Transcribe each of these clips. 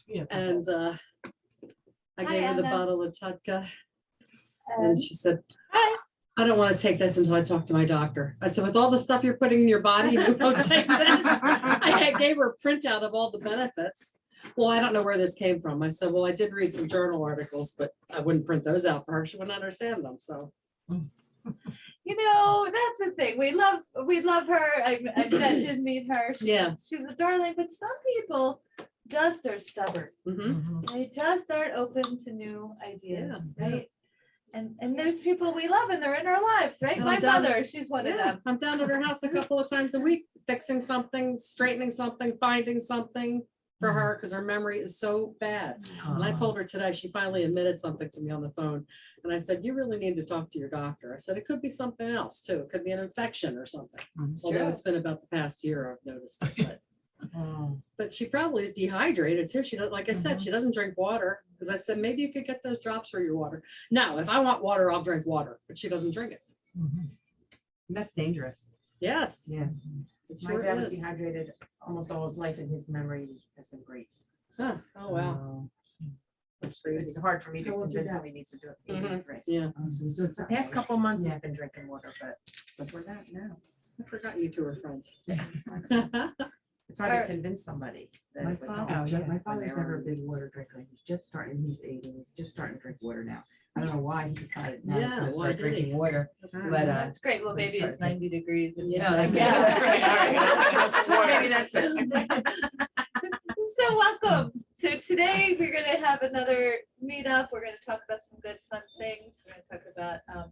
Yeah. And I Hi, gave her the Anna. bottle of Tutka, and she said, Hi. I don't want to take this until I talk to my doctor. I said, with all the stuff you're putting in your body, you won't take this. Gave her a printout of all the benefits. Well, I don't know where this came from. I said, well, I did read some journal articles, but I wouldn't print those out for her. She wouldn't understand them, so. You know, that's the thing. We love her. I did meet her. Yeah. She's a darling, but some people just are stubborn. Mhm. They just aren't open to new ideas, Yeah. right? And there's people we love and they're in our lives, right? And My I'm down- mother, she's one of Yeah, them. I'm down at her house a couple of times a week, fixing something, straightening something, finding something for her, because her memory is so bad. And I told her today, she finally admitted something to me on the phone. And I said, you really need to talk to your doctor. I said, it could be something else too. It could be an infection or something. Although true. it's been about the past year I've noticed it. But she probably is dehydrated too. She doesn't, like I said, she doesn't drink water. Because I said, maybe you could get those drops for your water. No, if I want water, I'll drink water, but she doesn't drink it. That's dangerous. Yes. Yeah. It My sure dad was is. dehydrated almost all his life and his memory has been great. Huh. Oh, wow. That's It's crazy. hard for me to How old your convince dad? him he needs to do it. Mhm. 83. Yeah. The past couple of months Yeah. he's been drinking water, but before that, no. I forgot you two were friends. It's hard to convince somebody. that My it would help father, my when father's they're never a on- big water drinker. He's just starting, he's 80, he's just starting to drink water now. I don't know why he decided now he's Yeah, gonna why start did he? drinking water, That's but, good. That's great. Well, I'm maybe sorry. it's 90 degrees. And Yeah. like, Yeah. that's great. All right, I'll have some water. Maybe that's it. So welcome. So today we're going to have another meetup. We're going to talk about some good fun things. We're going to talk about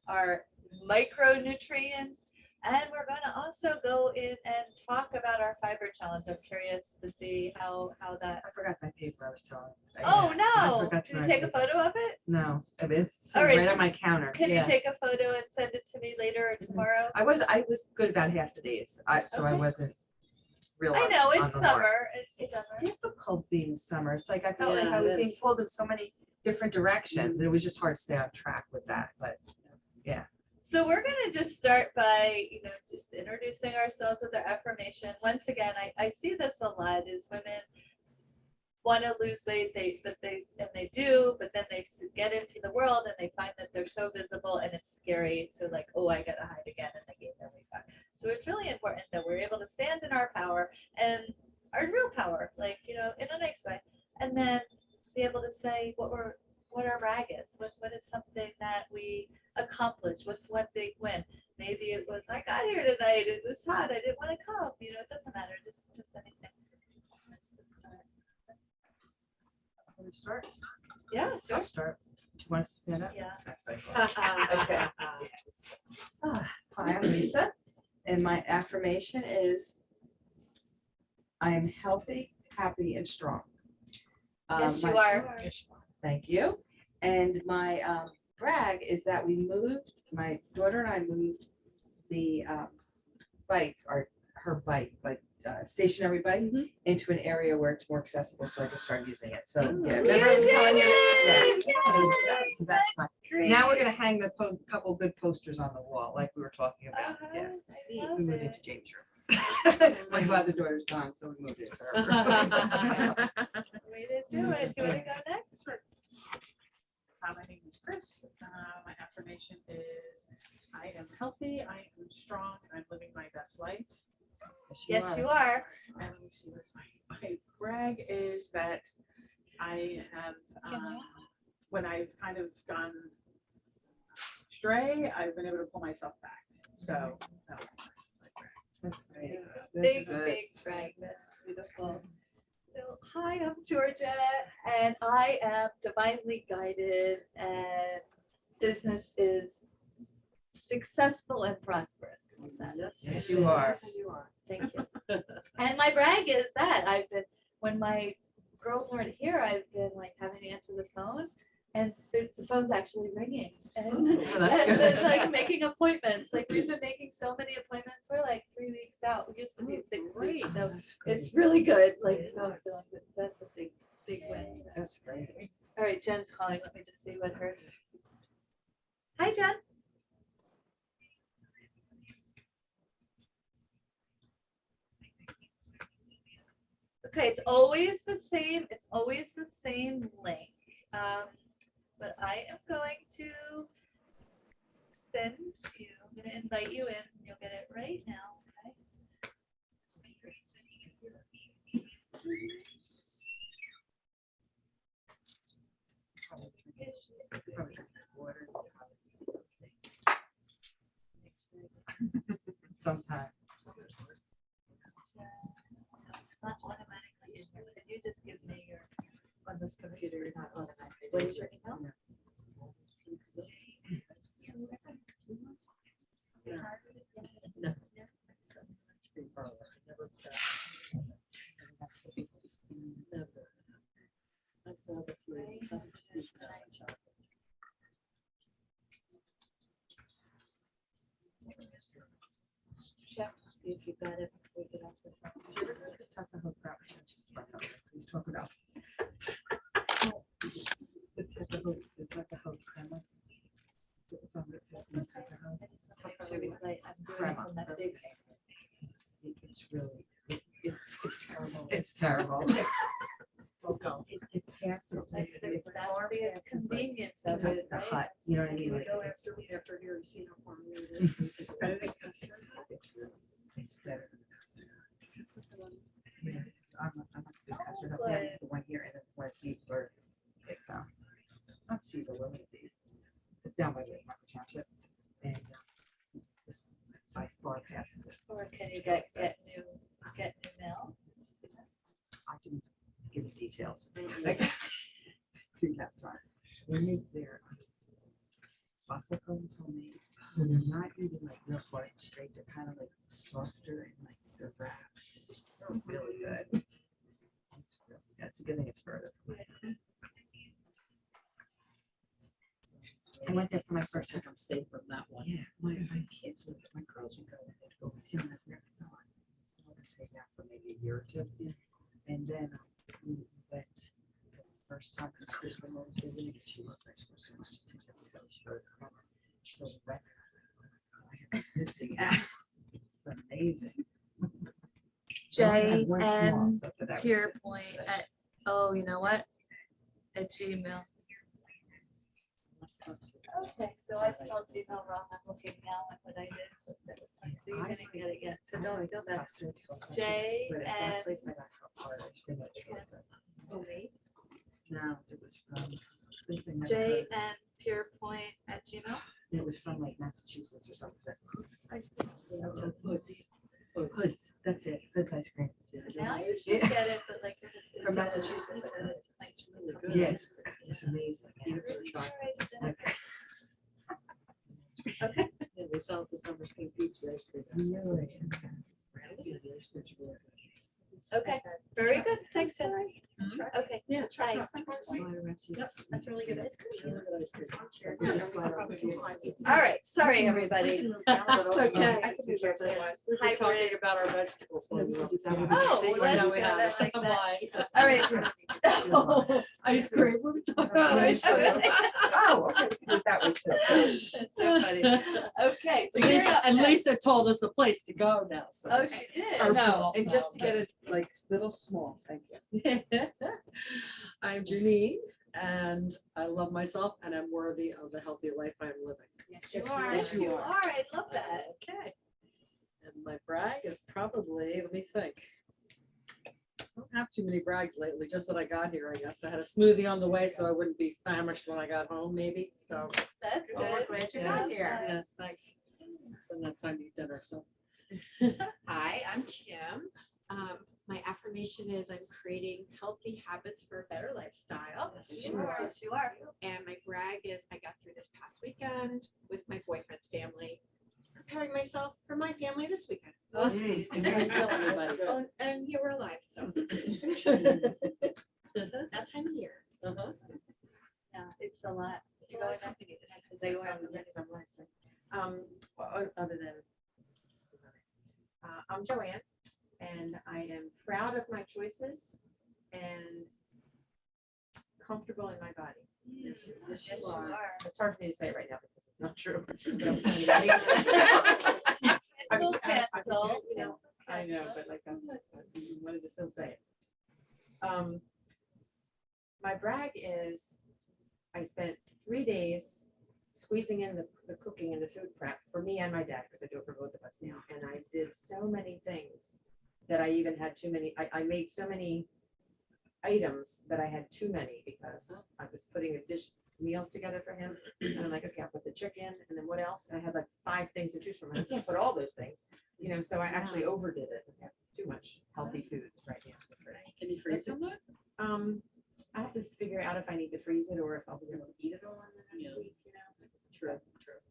our micronutrients, and we're going to also go in and talk about our fiber challenge. I'm curious to see how that. I forgot my paper I was telling. Oh I no! forgot Did you write take a it. photo of it? No, I mean, it's All right right, on my just- counter. Can Yeah. you take a photo and send it to me later or tomorrow? I was good about half the days, so I Okay. wasn't real. I know on it's the mark. summer. It's It's summer. difficult being summer. It's like I felt like Yeah, I was it being is. pulled in so many different directions, and it was just hard to stay on track with that. But So we're gonna just start by, just introducing ourselves with our affirmation. Once again, I see this a lot is women want to lose weight, they do, but then they get into the world and they find that they're so visible and it's scary. So like, oh, I gotta hide again and they gain their weight back. So it's really important that we're able to stand in our power and our real power, like, in a nice way, and then be able to say what our brag is, what is something that we accomplished, what's one big win. Maybe it was, I got here tonight, it was hot, I didn't want to come, it doesn't matter, just anything. Let's just start. start. Yeah, sure. Start. Do you want us to stand up? Yeah. Okay. Hi, I'm Lisa, and my affirmation is I am healthy, happy, and strong. Yes, you my- are. Thank you. And my brag is that my daughter and I moved the bike, or her bike, like stationary bike, into an area where it's more accessible, so I can start using it. So, yeah. Remember I was telling you? Yeah. So that's my. Now we're gonna hang the couple good posters on the wall, like we were talking about. Yeah, I love we moved it. into James' room. My other daughter's gone, so we moved into her room. Way to do it. Do you want to go next? My name is Chris. My affirmation is I am healthy, I am strong, and I'm living my best life. Yes, you are. And let me see what's my brag is that I have, when I've kind of gone stray, I've been able to pull myself back. So, that was my brag. That's great. Big, That's good. big brag. That's beautiful. So, hi, I'm Georgia, and I am divinely guided, and business is successful and prosperous. How's that? Yes, you are. Thank you. And my brag is that I've been, when my girls aren't here, I've been like having to answer the phone, and the phone's actually ringing, and, that's and good. then, like making appointments. Like we've been making so many appointments. We're like 3 weeks out. We used to be 6 weeks, so it's really good. Like so, I'm feeling good. That's a big win. That's great. All right, Jen's calling. Let me just see what her. Hi, Jen. Okay, it's always the same. It's always the same link. But I am going to send you. I'm going to invite you in. You'll get it right now. Okay. Sometimes. Not automatically in here. Can you just give me your on this computer? You're not automatically. What is your email? Check, see if you got it before we get off the phone. Tuckahoe crap. Please talk about. The Tuckahoe crema. It's on the Tuckahoe. I just want to make sure we play. I'm doing it Crema. from that big. It's really, it's terrible. It's terrible. It passes. That's the it far passes, like, convenience of it, the right? hut, you know what I mean? We Like, go it's- after here and see how far it is. It's better than custard. It's really, it's better than custard. Yeah, I'm a good custard. I've had the 1 year and then one seed for, like, not seed, but women, down by the Market Township. And this by far passes it. Or can you get new mail? I didn't give the details. Like, see that time. They make their waffle cones homemade, so they're not even like real hard and straight. They're kind of like softer and like they're wrapped. They're really good. That's a good thing. It's further. I went there for my first time. I'm safe from that one. Yeah, my kids would, my girls would go and they'd go with him. I've never gone. I would say that for maybe a year or two. And then we went the first time because sister was visiting and she loves ice cream so much. She thinks that we go, she goes, so we went there. I was like, oh my God, I'm missing out. It's amazing. JN Pierpoint at, oh, you know what? At Gmail. Okay, so I spelled Gmail wrong. I'm looking now at what I did. So that was fine. So you didn't get it yet. So don't feel bad. J But at that and place I got hard ice cream at shortcut. No, it was from. J and Pierpoint at Gmail. It was from like Massachusetts or something. Hoods. Hoods. Hoods, that's it. Hoods ice cream. Now you should get it, but like you're just. From Massachusetts. It's really good. Yeah, it's amazing. Yeah. Okay, Yeah, they sell it for summer king peach ice cream. Really? Yeah, the ice cream's really good. okay, very good. Thanks, Henry. Okay. Yeah. Bye. Yep, that's really good ice cream. Really good ice cream. You just slide over the All right, sorry, everybody. That's okay. We were Hybrid. talking about our vegetables. when we were- Oh, See, well, right now that's we good. have I like it. that. Bye. All right. Ice cream. We're talking about ice cream. Oh, okay. we can do it that way too. That's so funny. Okay. So you're up And next. Lisa told us the place to go now, so. Oh, she did. Our No, fault. and just to get it like little small, thank you. I'm Janine and I love myself and I'm worthy of the healthy life I'm living. Yes, you are. Yes, you are. I love that. Okay. And my brag is probably, let me think. I don't have too many brags lately, just that I got here, I guess. I had a smoothie on the way, so I wouldn't be famished when I got home, maybe, so. That's Well, we're good. glad you Yeah. got here. Yeah, thanks. So that's time to eat dinner, so. Hi, I'm Kim. My affirmation is I'm creating healthy habits for a better lifestyle. You are. Yes, you are. And my brag is I got through this past weekend with my boyfriend's family, preparing myself for my family this weekend. Oh, you didn't kill anybody. Oh, and you were alive, so that time of year. Uh-huh. Yeah, it's a lot. You're going up to get the next one. They were. Other than, I'm Joanne, and I am proud of my choices and comfortable in my body. Yes, Yes, you are. It's hard for me to say right now because it's not true. Pencil, pencil, you know. I know, but like that's, you wanted to still say it. My brag is I spent 3 days squeezing in the cooking and the food prep for me and my dad, because I do it for both of us now. And I did so many things that I even had too many, I made so many items that I had too many because I was putting meals together for him. And I'm like, okay, I'll put the chicken and then what else? And I had like 5 things to choose from. And I can't put all those things, so I actually overdid it and have too much healthy food right now. Can you freeze some of it? I have to figure out if I need to freeze it or if I'll be able to eat it all in the next Yeah. week, True.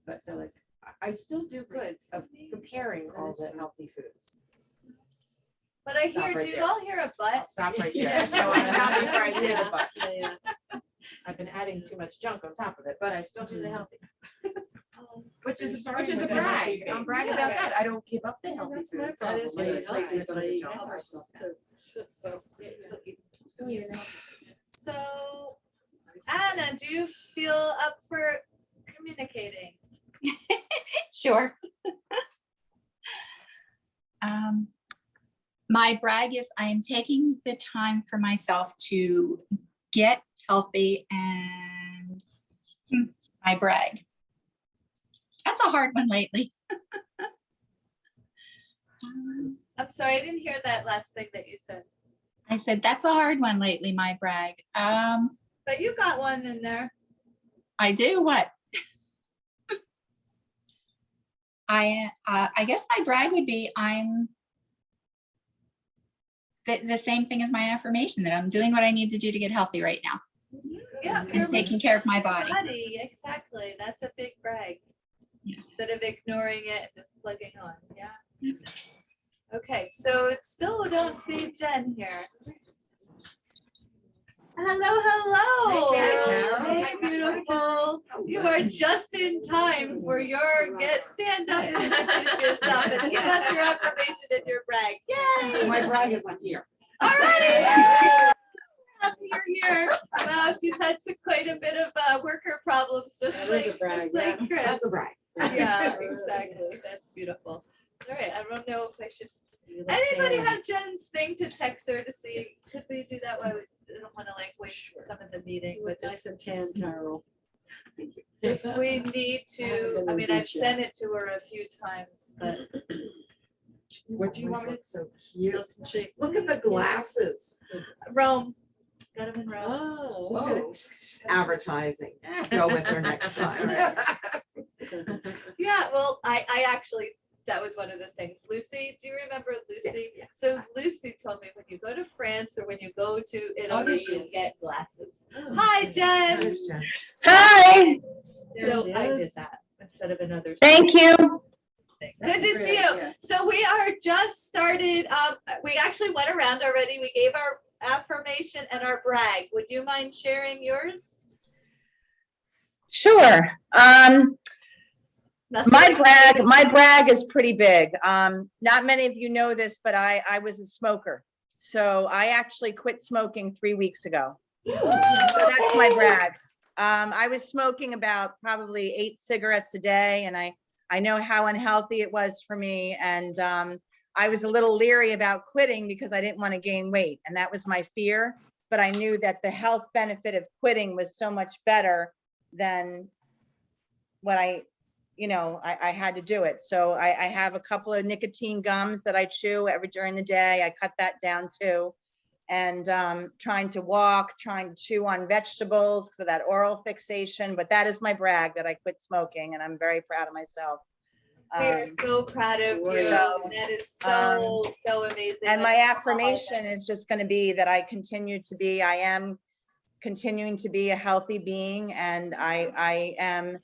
But so like, I still do good of preparing all the healthy foods. But I Stop hear, right do you there. all hear a I'll butt? stop right there. Yeah. So I stop before I say the Yeah. but. Yeah. I've been adding too much junk on top of it, but I still do the healthy. Which You're is starting a with the brag. healthy I'm base. bragging about that. I don't give up the healthy That's food. my problem. That is I really replace healthy, it but for I the eat junk. other stuff too. So, Still eating healthy. So, Anna, do you feel up for communicating? Sure. My brag is I am taking the time for myself to get healthy and my brag. That's a hard one lately. I'm sorry, I didn't hear that last thing that you said, I said, that's a hard one lately, my brag. but you got one in there. I do what? I guess my brag would be I'm the same thing as my affirmation, that I'm doing what I need to do to get healthy right now. Yeah, And taking care of my body. Exactly. That's a big brag. Yeah. Instead of ignoring it, just plugging on. Yeah. Okay, so still we don't see Jen here. Hello, hello. Hey, Hey, beautiful. You are just in time for your stand up and introduce yourself and give us your affirmation and your brag. Yay! My brag is I'm here. All right. Happy you're here. Wow, she's had quite a bit of worker problems, just That is a like brag, Chris. That's a brag. Yeah, exactly. That's beautiful. All right, I don't know if I should. Anybody have Jen's thing to text her to see? Could we do that? Why we don't want to like waste some of the meeting, With but nice just and tan, Carol. if we need I haven't to, been I in mean, the I've beach yet. sent it to her a few times, but What do you want? It's so cute. Doesn't she? Look at the glasses. Rome, got him in Rome. Oh, Oh, advertising. Go with her next time. okay. Yeah, well, I actually, that was one of the things. Lucy, do you remember Lucy? Yeah. So Lucy told me when you go to France or when you go to Italy, there she you is. get glasses. Hi, Jen. There's Jen. Hi, There So she I did is. that instead of another. thank you. thing. Good to see you. So we are just started, we actually went around already. We gave our affirmation and our brag. Would you mind sharing yours? Sure. Nothing My brag is pretty big. Not many of you know this, but I was a smoker. So I actually quit smoking 3 weeks ago. So that's my brag. I was smoking about probably 8 cigarettes a day, and I know how unhealthy it was for me. And I was a little leery about quitting because I didn't want to gain weight, and that was my fear. But I knew that the health benefit of quitting was so much better than what I had to do it. So I have a couple of nicotine gums that I chew during the day. I cut that down too. And trying to walk, trying to chew on vegetables for that oral fixation. But that is my brag, that I quit smoking, and I'm very proud of myself. We're so proud of you. great. That is so amazing. And my That's affirmation is just going to be that I am continuing to be a healthy being, and I am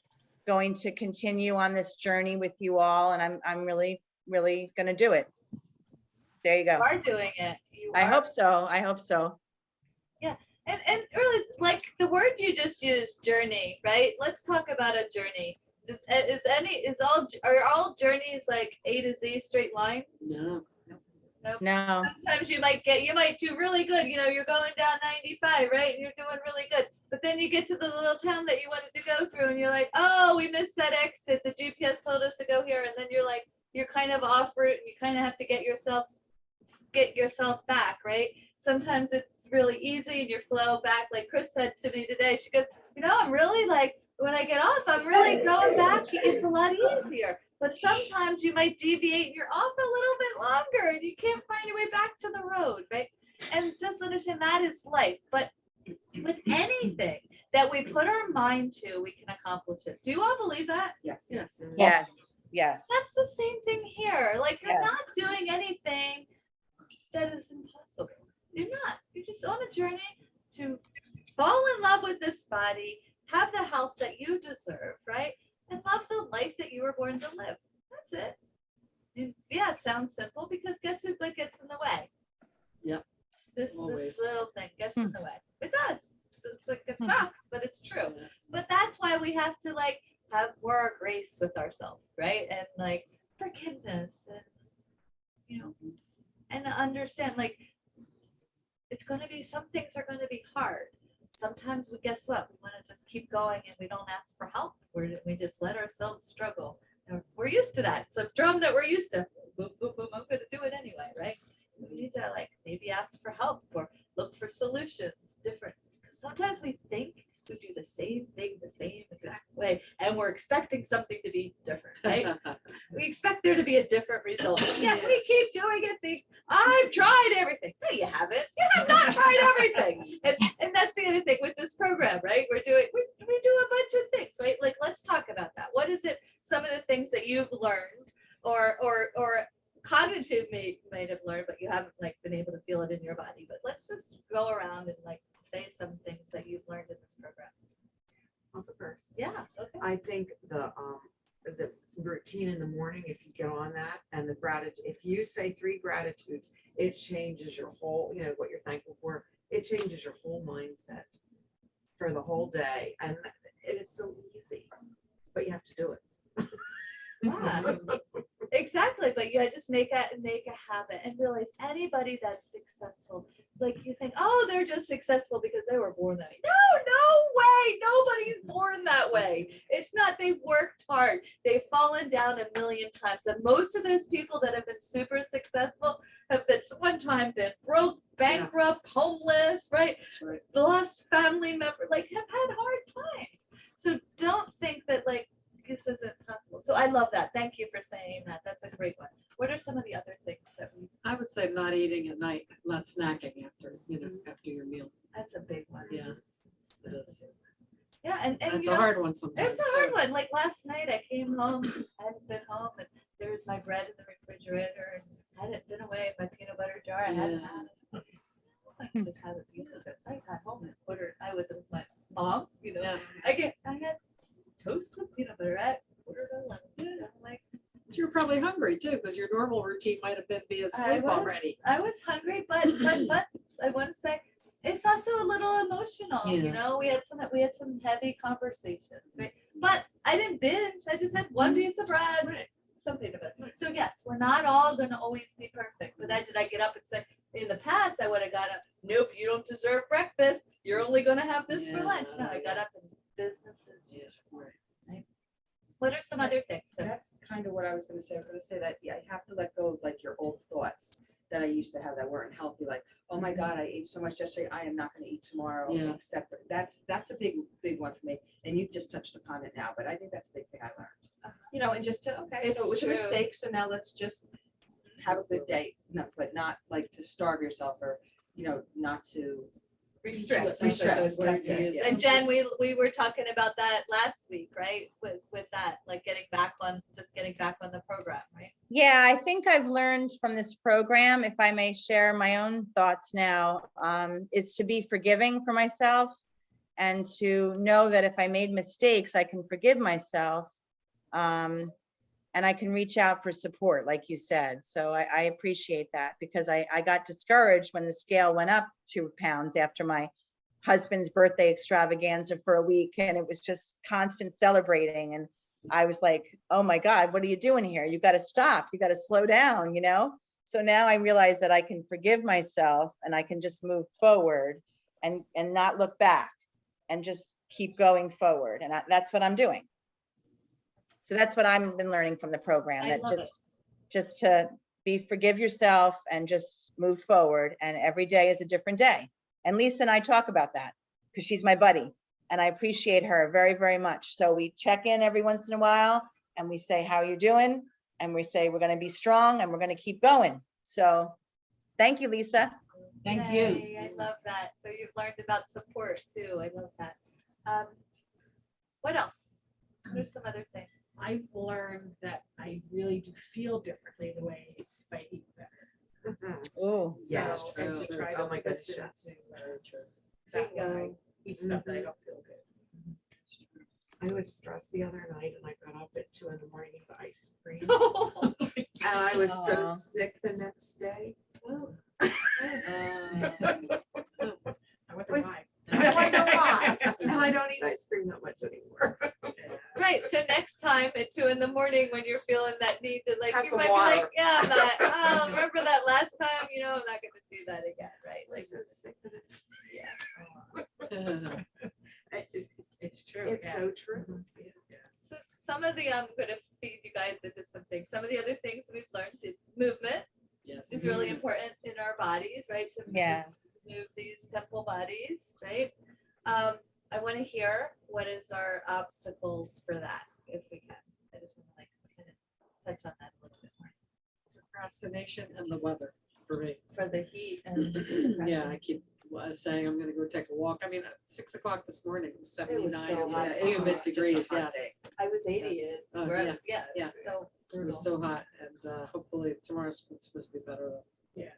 going to continue on this journey with you all, and I'm really, really going to do it. There you You go. are doing it. You I are. hope so. I hope so. And really, like the word you just used, journey, right? Let's talk about a journey. Are all journeys like A to Z straight lines? No. No, Sometimes you might do really good. You're going down 95, right? And you're doing really good. But then you get to the little town that you wanted to go through and you're like, oh, we missed that exit. The GPS told us to go here. And then you're kind of off route and you kind of have to get yourself back, right? sometimes it's really easy and you flow back. Like Chris said to me today, she goes, you know, I'm really like, when I get off, I'm really going back. It's a lot easier. But sometimes you might deviate and you're off a little bit longer and you can't find your way back to the road, right? And just understand that is life. But with anything that we put our mind to, we can accomplish it. Do you all believe that? Yes. Yes. Yes, yes. That's the same thing here. Like you're Yes. not doing anything that is impossible. You're not. You're just on a journey to fall in love with this body, have the health that you deserve, right? And love the life that you were born to live. That's it. Yeah, it sounds simple because guess who gets in the way? Yep. This Always. little thing gets in the way. It does. It's like it sucks, but it's true. But that's why we have to like have more grace with ourselves, right? And like forgiveness and you know, and understand like it's gonna be some things are gonna be hard. Sometimes we guess what? We want to just keep going and we don't ask for help. We just let ourselves struggle. And we're used to that. It's a drum that we're used to. Boom, boom, boom, I'm gonna do it anyway, right? So we need to like maybe ask for help or look for solutions different. Because sometimes we think we do the same thing the same exact way and we're expecting something to be different, right? We expect there to be a different result. Yeah, we keep doing it. Things I've tried everything. No, you haven't. You have not tried everything. And that's the other thing with this program, right? We do a bunch of things, right? Like let's talk about that. What is it? Some of the things that you've learned or cognitive might have learned, but you haven't like been able to feel it in your body. But let's just go around and like say some things that you've learned in this program. I'll go first. Yeah. Okay. I think the routine in the morning, if you get on that, and the gratitude, if you say 3 gratitudes, it changes your whole, you know, what you're thankful for. It changes your whole mindset for the whole day. And it's so easy, but you have to do it. Yeah, exactly. But you just make a habit and realize anybody that's successful, like you think, oh, they're just successful because they were born that way. No way. Nobody's born that way. It's not. They've worked hard. They've fallen down a million times. And most of those people that have been super successful have been one time been broke, bankrupt, homeless, right? That's right. Lost family member, like have had hard times. So don't think that like this isn't possible. So I love that. Thank you for saying that. That's a great one. What are some of the other things that we, I would say not eating at night, not snacking after, after your meal. that's a big one. Yeah. It is. Yeah, and That's you a know, hard one sometimes. it's a hard too. one. Like last night I came home, I hadn't been home and there was my bread in the refrigerator and I hadn't been away, my peanut butter jar, I hadn't had it. I just had a piece of toast. I got home and ordered, I was with my mom, you know, Yeah. I had toast with peanut butter at 11:15. I'm like, But you're probably hungry too, because your normal routine might have been be asleep already. I was hungry, but I want to say it's also a little emotional. You Yeah. know, we had some heavy conversations, right? But I didn't binge. I just had one piece of bread, some peanut butter. So yes, we're not all going to always be perfect. But did I get up and say in the past I would have got up? Nope, you don't deserve breakfast. You're only going to have this for lunch. No, I got up and business as usual. Right? What are some other things? So, That's kind of what I was gonna say. I was gonna say that, yeah, I have to let go of like your old thoughts that I used to have that weren't healthy. Like, oh my God, I ate so much yesterday. I am not gonna eat tomorrow. Yeah. Except that's a big one for me. And you've just touched upon it now, but I think that's a big thing I learned. You know, and just to, okay, It's so it was a true. mistake. So now let's just have a good day. No, but not like to starve yourself or, you know, not to restrict. Restrict. Those words That's you it, use. yeah. And Jen, we were talking about that last week, right? With that, like getting back on the program, right? Yeah, I think I've learned from this program, if I may share my own thoughts now, is to be forgiving for myself and to know that if I made mistakes, I can forgive myself. And I can reach out for support, like you said. So I appreciate that because I got discouraged when the scale went up 2 pounds after my husband's birthday extravaganza for a week. And it was just constant celebrating. And I was like, oh my God, what are you doing here? You got to stop. You got to slow down, you know? So now I realize that I can forgive myself and I can just move forward and not look back and just keep going forward. And that's what I'm doing. So that's what I've been learning from the program, I that love it. just to forgive yourself and just move forward. And every day is a different day. And Lisa and I talk about that because she's my buddy and I appreciate her very, very much. So we check in every once in a while and we say, how are you doing? And we say, we're going to be strong and we're going to keep going. So thank you, Lisa. Thank you. Yay, I love that. So you've learned about support too. I love that. What else? What are some other things? I've learned that I really do feel differently the way if I eat better. Oh, Yes, So, and to true. try Oh to my goodness, listen yes. to Bingo. that when I eat stuff that I don't feel good. I was stressed the other night and I got up at 2 in the morning to eat ice cream. Oh, And I was so Aw. sick the next day. I wonder Was- why. I wonder why. And I don't eat ice cream that much anymore. right. So next time at 2 in the morning when you're feeling that need to like, Have you some might be like, water. yeah, I'm not, oh, remember that last time, you know, I'm not gonna do that again, right? I Like, was so sick the next yeah. day. It's true. It's yeah. so true. So some of the, I'm gonna feed you guys into some things. Some of the other things we've learned is movement Yes. is really important in our bodies, right? To yeah. move these temple bodies, right? I want to hear what is our obstacles for that, if we can. I just want to like kind of touch on that a little bit more. Procrastination and the weather for me. For the heat and Yeah, I keep saying I'm gonna go take a walk. I mean, at 6 o'clock this morning, it was 79 so hot. humid Just a degrees, hot yes. day. I was 80. Yes. and Oh, we're- yeah, yeah, yeah. it's so It brutal. was so hot and hopefully tomorrow's supposed to be better though. Yeah.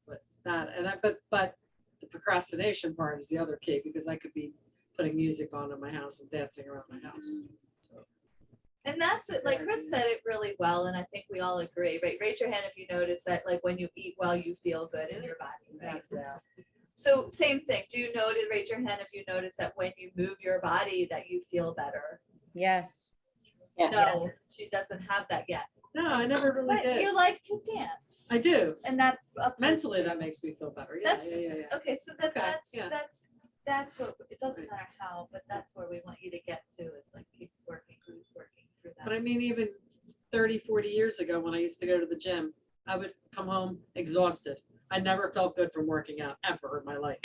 But that, and but the procrastination part is the other key because I could be putting music on in my house and dancing around my house. So, And that's it, like Chris said it really well, and I think we all agree, right? Raise your hand if you notice that, like, when you eat well, you feel good in your body, right? So same thing, do you notice, raise your hand if you notice that when you move your body that you feel better? Yes. No, she doesn't have that yet. no, I never really But did. you like to dance. I do. And that. uplifts Mentally, you. that makes me feel better. Yeah, That's- yeah. Okay, so that, Okay, yeah. that's what, it doesn't Right. matter how, but that's where we want you to get to, is like keep working through But I that. mean, even 30, 40 years ago, when I used to go to the gym, I would come home exhausted. I never felt good from working out ever in my life.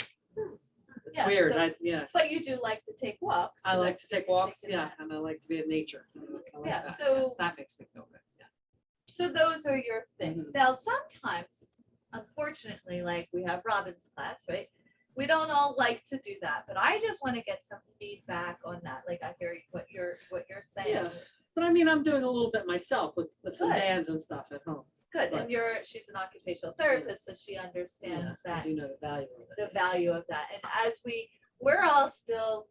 It's Yeah, weird. so- Yeah. But you do like to take walks. I so like that's to take you're walks, taking yeah, that. and I like to be in nature. I like Yeah, that. so- That makes me feel good, yeah. So those are your things. Mhm. Now, sometimes, unfortunately, like we have Robin's class, right? We don't all like to do that, but I just want to get some feedback on that. Like I hear what you're saying. Yeah. But I mean, I'm doing a little bit myself with some Good. bands and stuff at home. Good, But- and she's an occupational therapist, so she understands Yeah, I that, do know the value of it. the value of that. And as we're all still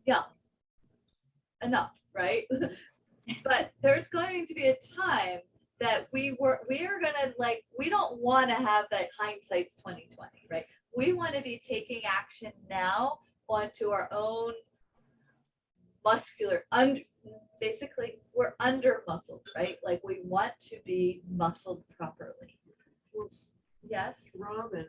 young enough, right? But there's going to be a time that we are gonna like, we don't want to have that hindsight's 2020, right? We want to be taking action now onto our own muscular, basically, we're under muscled, right? Like we want to be muscled properly. Well, Yes. Robin,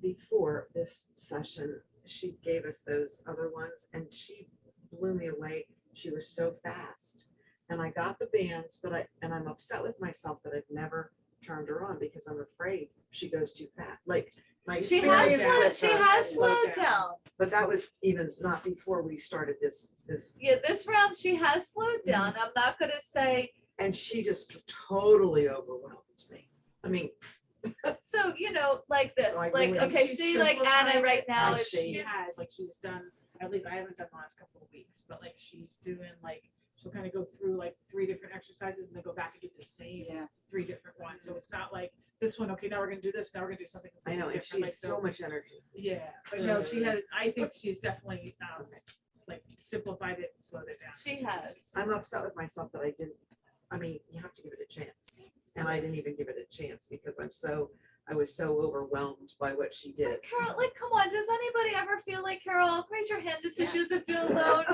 before this session, she gave us those other ones and she blew me away. She was so fast. And I got the bands, but I'm upset with myself that I've never turned her on because I'm afraid she goes too fast. Like my She experience has, with she her- has slowed down. But that was even not before we started this, Yeah, this round she has slowed down. I'm not gonna say, and she just totally overwhelmed me. I mean, so, like this, So I like, really- okay, She's see, like Anna simplifying right it. now I is, see. She she's, has, like, she's done, at least I haven't done the last couple of weeks, but like, she's doing like, she'll kind of go through like 3 different exercises and then go back and do the same Yeah. 3 different ones. So it's not like this one, okay, now we're gonna do this, now we're gonna do something. I know, completely and different, like, she's so much energy. Yeah, but no, she had, I think she's definitely, like simplified it and slowed it down. she has. I'm upset with myself that I mean, you have to give it a chance. And I didn't even give it a chance because I was so overwhelmed by what she did. But Carol, like, come on, does anybody ever feel like Carol? Raise your hand just so she doesn't feel alone.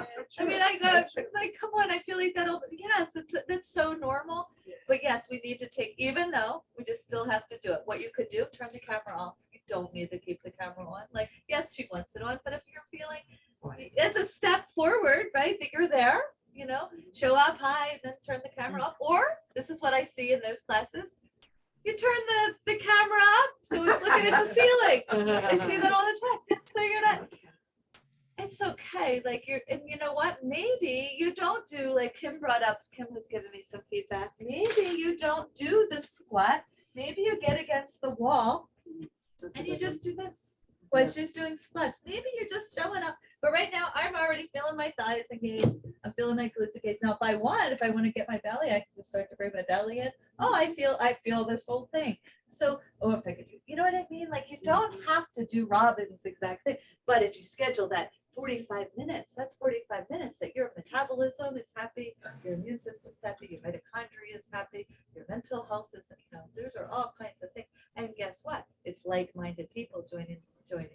I mean, I go, like, come on, I feel like yes, that's so normal. Yeah. But yes, we need to take, even though we just still have to do it. What you could do, turn the camera off. You don't need to keep the camera on. Like, yes, she wants it on, but if you're feeling, it's a step forward, right? That you're there, show up high and then turn the camera off. Or this is what I see in those classes. you turn the camera up so it's looking at the ceiling. I see that all the time. So you're not, it's okay. Like and you know what? Maybe you don't do, like Kim brought up, Kim was giving me some feedback. Maybe you don't do the squat. Maybe you get against the wall and you just do this. Well, she's doing squats. Maybe you're just showing up. But right now, I'm already feeling my thighs engaged. I'm feeling my glutes engaged. Now, if I want to get my belly, I can just start to bring my belly in. Oh, I feel this whole thing. So, if I could do, you know what I mean? Like, you don't have to do Robin's exact thing. But if you schedule that 45 minutes, that's 45 minutes that your metabolism is happy, your immune system's happy, your mitochondria is happy, your mental health is, those are all kinds of things. And guess what? It's like-minded people joining together.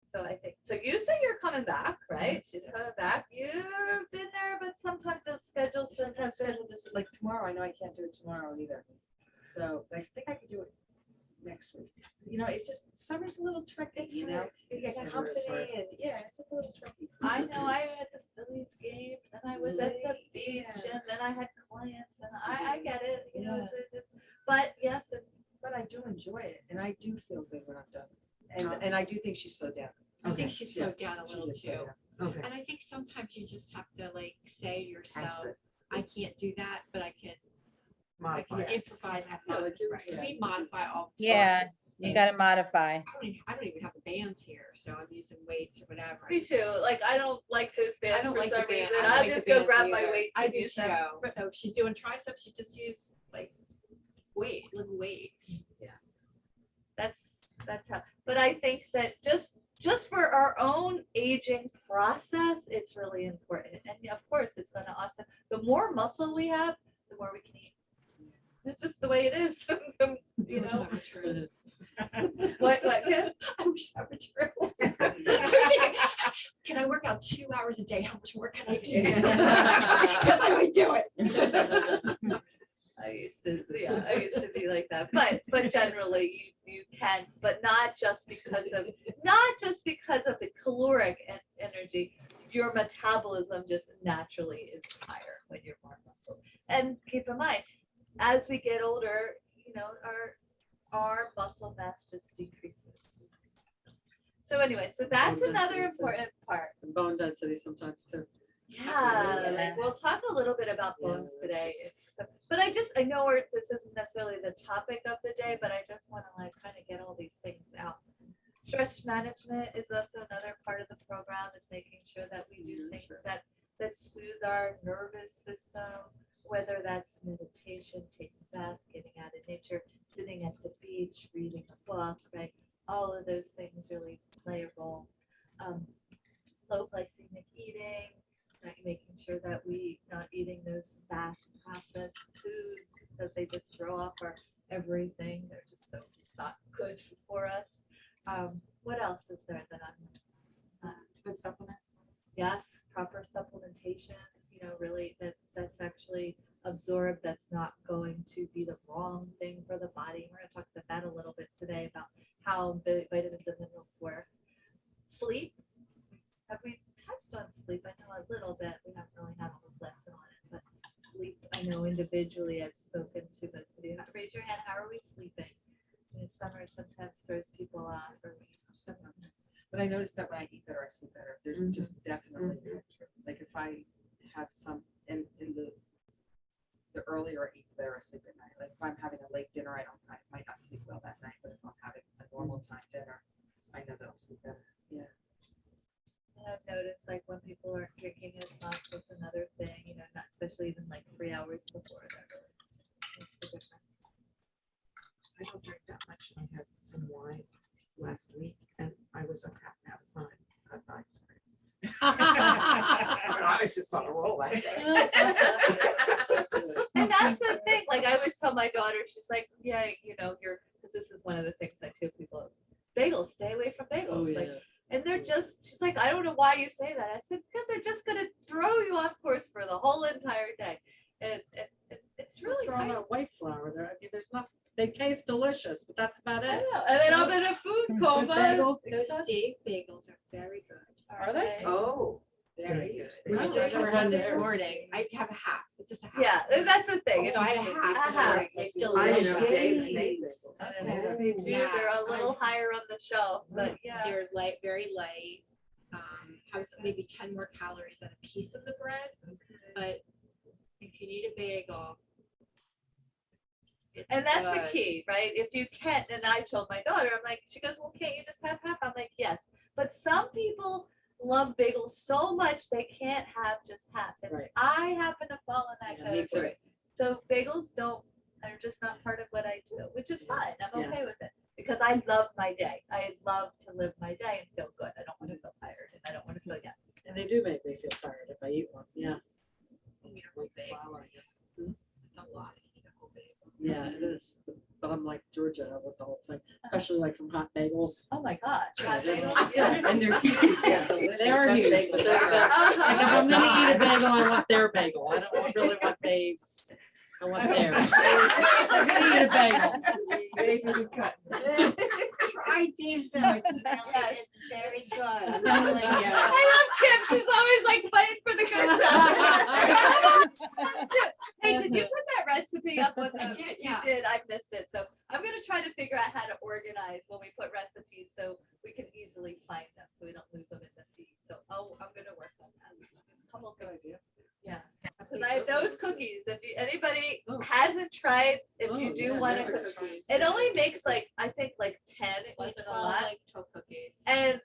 So I think, so you say you're coming back, right? She's coming back. You've been there, but sometimes it's scheduled, sometimes scheduled just Like tomorrow, I know I can't do it tomorrow either. So I think I could do it next week. It just, summer's a little tricky, You get Summer is hard. company and it's just a little tricky. I know I had the Phillies game, and I was at the beach, and then I had clients, and I get it, but yes, But I do enjoy it and I do feel good when I'm done. And I do think she's slowed down. I think Okay. she slowed down a She little did slow too. down. Okay. And I think sometimes you just have to like say to yourself, Exit. I can't do that, but I can Modify it. improvise and modify. We modify all the time. Yeah, you gotta modify. I don't even have the bands here, so I'm using weights or whatever. me too. Like, I don't like those bands I don't for like the some band. reason. I don't I'll like the just go bands grab my either. weights I and do use them. too. So if she's doing triceps, she just use like little weights. That's how, but I think that just for our own aging process, it's really important. And of course, it's gonna also, the more muscle we have, the more we can eat. It's just the way it is, you know? What, Kim? I wish that were true. Can I work out 2 hours a day? How much more can I eat? Because I might do it. I used to be like that, but generally you can, but not just because of the caloric energy. Your metabolism just naturally is higher when you're more muscle. And keep in mind, as we get older, our muscle mass just decreases. So anyway, so that's Bone another density, too. important part. And bone density sometimes too. Yeah, really like we'll talk a little bit about Yeah, bones it's today. just- But I know this isn't necessarily the topic of the day, but I just want to like kind of get all these things out. Stress management is also another part of the program, is making sure that we do things that soothe our nervous system, whether that's meditation, taking baths, getting out of nature, sitting at the beach, reading a book, right? All of those things really play a role. Low glycemic eating, making sure that we not eating those fast processed foods because they just throw off our everything. They're just so not good for us. What else is there that I'm Good supplements. yes, proper supplementation, really that's actually absorbed, that's not going to be the wrong thing for the body. We're going to talk about that a little bit today, about how vitamins and minerals work. Sleep. Have we touched on sleep? I know a little bit. We haven't really had a whole lesson on it, but sleep, I know individually I've spoken to most of you. Raise your hand. How are we sleeping? Summer sometimes throws people off, or But I noticed that when I eat better, I sleep better. There's just definitely, like if I have some, in the earlier I eat, the better I sleep at night. Like if I'm having a late dinner, I might not sleep well that night, but if I'm having a normal time dinner, I know that I'll sleep better. Yeah. I've noticed like when people aren't drinking as much, it's another thing, not especially even like 3 hours before that really makes a difference. I don't drink that much. I had some wine last week and I was okay. That was fine. I thought I was just on a roll that day. And that's the thing, like I always tell my daughter, she's like, yeah, because this is one of the things I tell people, bagels, stay away from bagels. Oh, yeah. Like, and she's like, I don't know why you say that. I said, because they're just going to throw you off course for the whole entire day. And it's really What's wrong with white flour? There's nothing. They taste delicious, but that's about I it. know. And then I'm in a food coma. bagel. Those Dave bagels are very good. Are they? Oh, Very good. Wow, I I've just never had had this theirs. morning. I have a half. It's just a half. Yeah, and that's the thing. So I had a half. this Uh-huh. morning. I I didn't know love Dave's Dave's. made I don't know, me too. Yeah. They're a little higher on the shelf, but yeah. They're light, very light. Have maybe 10 more calories on a piece of the bread. But if you need a bagel. it's And that's the good. key, right? If you can't, and I told my daughter, I'm like, she goes, well, can't you just have half? I'm like, yes. But some people love bagels so much they can't have just half. And Right. I happen to fall in that Yeah, me too. category. So bagels are just not part of what I do, which is fine. I'm Yeah. okay with it. Because I love my day. I love to live my day and feel good. I don't want to feel tired and I don't want to feel, yeah. And they do make me feel tired if I eat one, yeah. You know, Like big. flour, I guess. It's a lot. You know, whole bagel. Yeah, it is, but I'm like Georgia with the whole thing, especially like from hot bagels. Oh my gosh. Yeah, they're Yeah. And they're huge, yeah, they are huge, but they're good. Like if I'm gonna eat a bagel, I want their bagel, I don't really want Dave's, I want theirs. I'm gonna eat a bagel. Dave isn't cutting. Try Dave's though. Yes. It's very good. I'm telling you. I love Kim. She's always like fighting for the good stuff. Hey, did you put that recipe up on I the? did, You yeah. did. I missed it. So I'm gonna try to figure out how to organize when we put recipes so we can easily find them, so we don't lose them in the feed. So I'm gonna work on that. Couple Good things. idea. Yeah. Because I have those cookies. If anybody Oh. hasn't tried, if Oh, you do yeah, want never to, tried. it only makes like I think like 10. It Like wasn't a 12, lot. like 12 cookies. And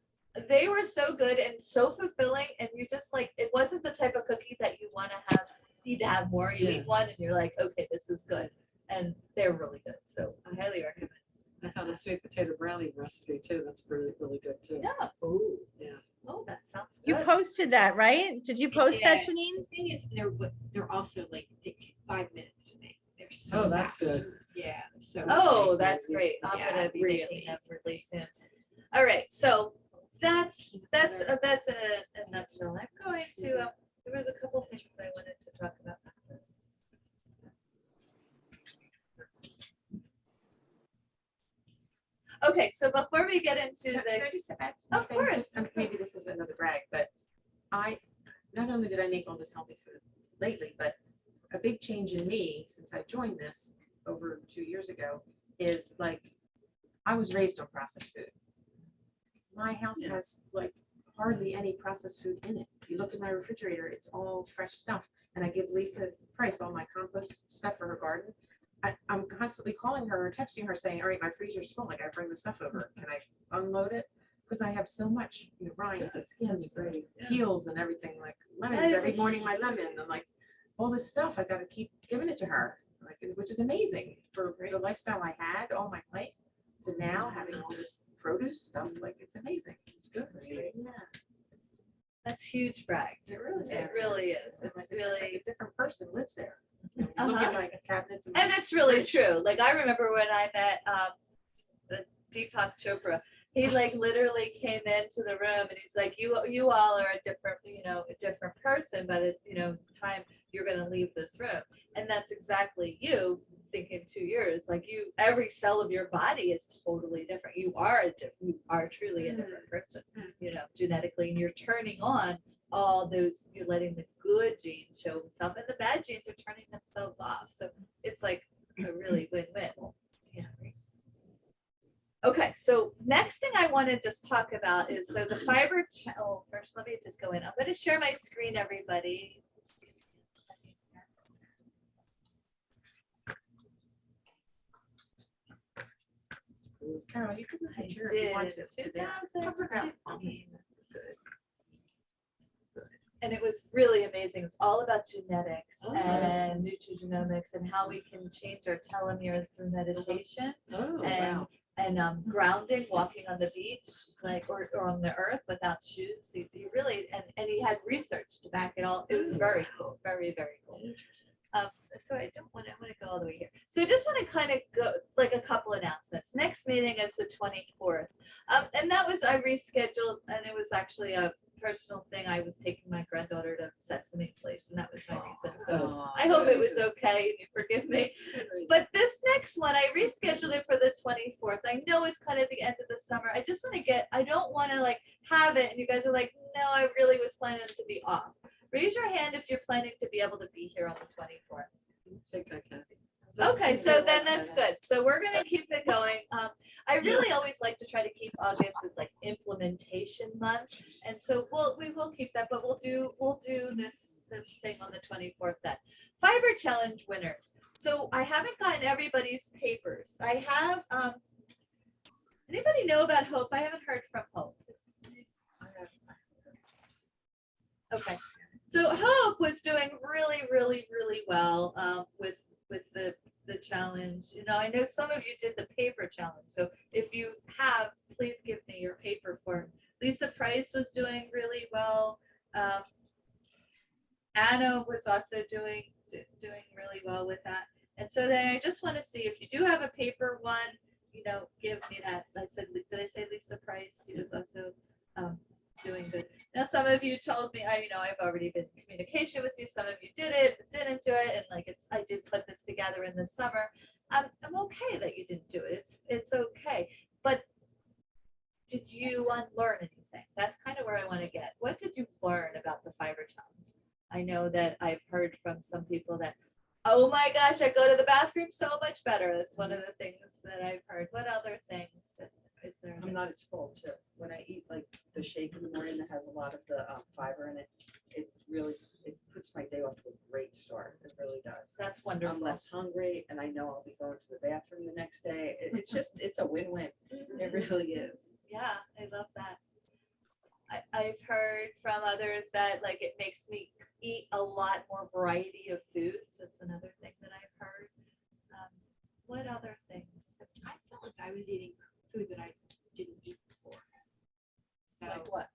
they were so good and so fulfilling, and you just like it wasn't the type of cookie that you want to have, need to have more. You Yeah. eat one and you're like, okay, this is good, and they're really good. So I highly recommend. I found a sweet potato brownie recipe too, that's really, really good too. Yeah. Oh, yeah. Oh, that sounds You good. posted that, right? Did you post that, Yeah. Janine? The thing is, they're also like, they take 5 minutes to make. They're so Oh, that's fast. good. Yeah, so. Oh, nice. that's great. I'm Yeah, gonna be making really. them really soon. All right, so that's in a nutshell. I'm going to. There was a couple things I wanted to talk about. Okay, so before we get into Can the, I just add? Of something? course. Just, maybe this is another brag, but not only did I make all this healthy food lately, but a big change in me since I joined this over 2 years ago is like, I was raised on processed food. My house Yeah. has like hardly any processed food in it. You look in my refrigerator, it's all fresh stuff. And I give Lisa Price all my compost stuff for her garden. I'm constantly calling her or texting her saying, all right, my freezer's full. I gotta bring the stuff over. Can I unload it? Because I have so much, rinds and skins and great. Yeah. peels and everything, like That lemons is every morning, my lemon and like all this stuff. I gotta keep giving it to her, like, which is amazing for the lifestyle I had all my life to now having all this produce stuff. Like, it's amazing. It's good. Yeah, that's huge brag. it really is. It really is. It's It's like really, a different person lives there. You look Uh-huh. at my cabinets and. and it's really fridge. true. Like I remember when I met the Deepak Chopra. He like literally came into the room and he's like, you all are a different, a different person, but at, time you're gonna leave this room. And that's exactly you thinking 2 years. Like every cell of your body is totally different. You are truly a different person, genetically, and you're turning on all those, you're letting the good genes show themselves and the bad genes are turning themselves off. So it's like a really win-win. Yeah. Okay, so next thing I want to just talk about is so the fiber channel. First, let me just go in. I'm going to share my screen, everybody. Carol, you can move I your chair if you want did. to there. Cover it up. 2015. And it was really amazing. It's all about genetics Oh. and nutrigenomics and how we can change our telomeres through meditation Oh, and wow. grounding, walking on the beach, like or on the earth without shoes. So you really and he had research to back it all. It was very cool, very very cool. Interesting. So I want to go all the way here. So I just want to kind of go like a couple announcements. Next meeting is the 24th, and that was I rescheduled, and it was actually a personal thing. I was taking my granddaughter to Sesame Place, and that was my reason. So I hope it was okay. You forgive me. But this next one, I rescheduled it for the 24th. I know it's kind of the end of the summer. I just want to I don't want to like have it, and you guys are like, no, I really was planning to be off. Raise your hand if you're planning to be able to be here on the 24th. Okay, so then that's good. So we're gonna keep it going. I really always like to try to keep August as like implementation month. And so we will keep that, but we'll do this thing on the 24th then. Fiber Challenge winners. So I haven't gotten everybody's papers. I have, anybody know about Hope? I haven't heard from Hope. Okay, so Hope was doing really, really, really well with the challenge. You know, I know some of you did the paper challenge. So if you have, please give me your paper form. Lisa Price was doing really well. Anna was also doing really well with that. And so then I just want to see if you do have a paper one, you know, give me that. I said, did I say Lisa Price? She was also doing good. Now, some of you told me, I've already been in communication with you. Some of you did it, but didn't do it. And like, I did put this together in the summer. I'm okay that you didn't do it. It's okay. But did you unlearn anything? That's kind of where I want to get. What did you learn about the Fiber Challenge? I know that I've heard from some people that, oh my gosh, I go to the bathroom so much better. That's one of the things that I've heard. What other things? Is there? I'm not as full too. When I eat like the shake in the morning that has a lot of the fiber in it, it puts my day off to a great start. It really does. That's I'm wonderful. less hungry and I know I'll be going to the bathroom the next day. It's a win-win. It really is. Yeah, I love that. I've heard from others that like it makes me eat a lot more variety of foods. That's another thing that I've heard. What other things? I felt like I was eating food that I didn't eat before. So Like what?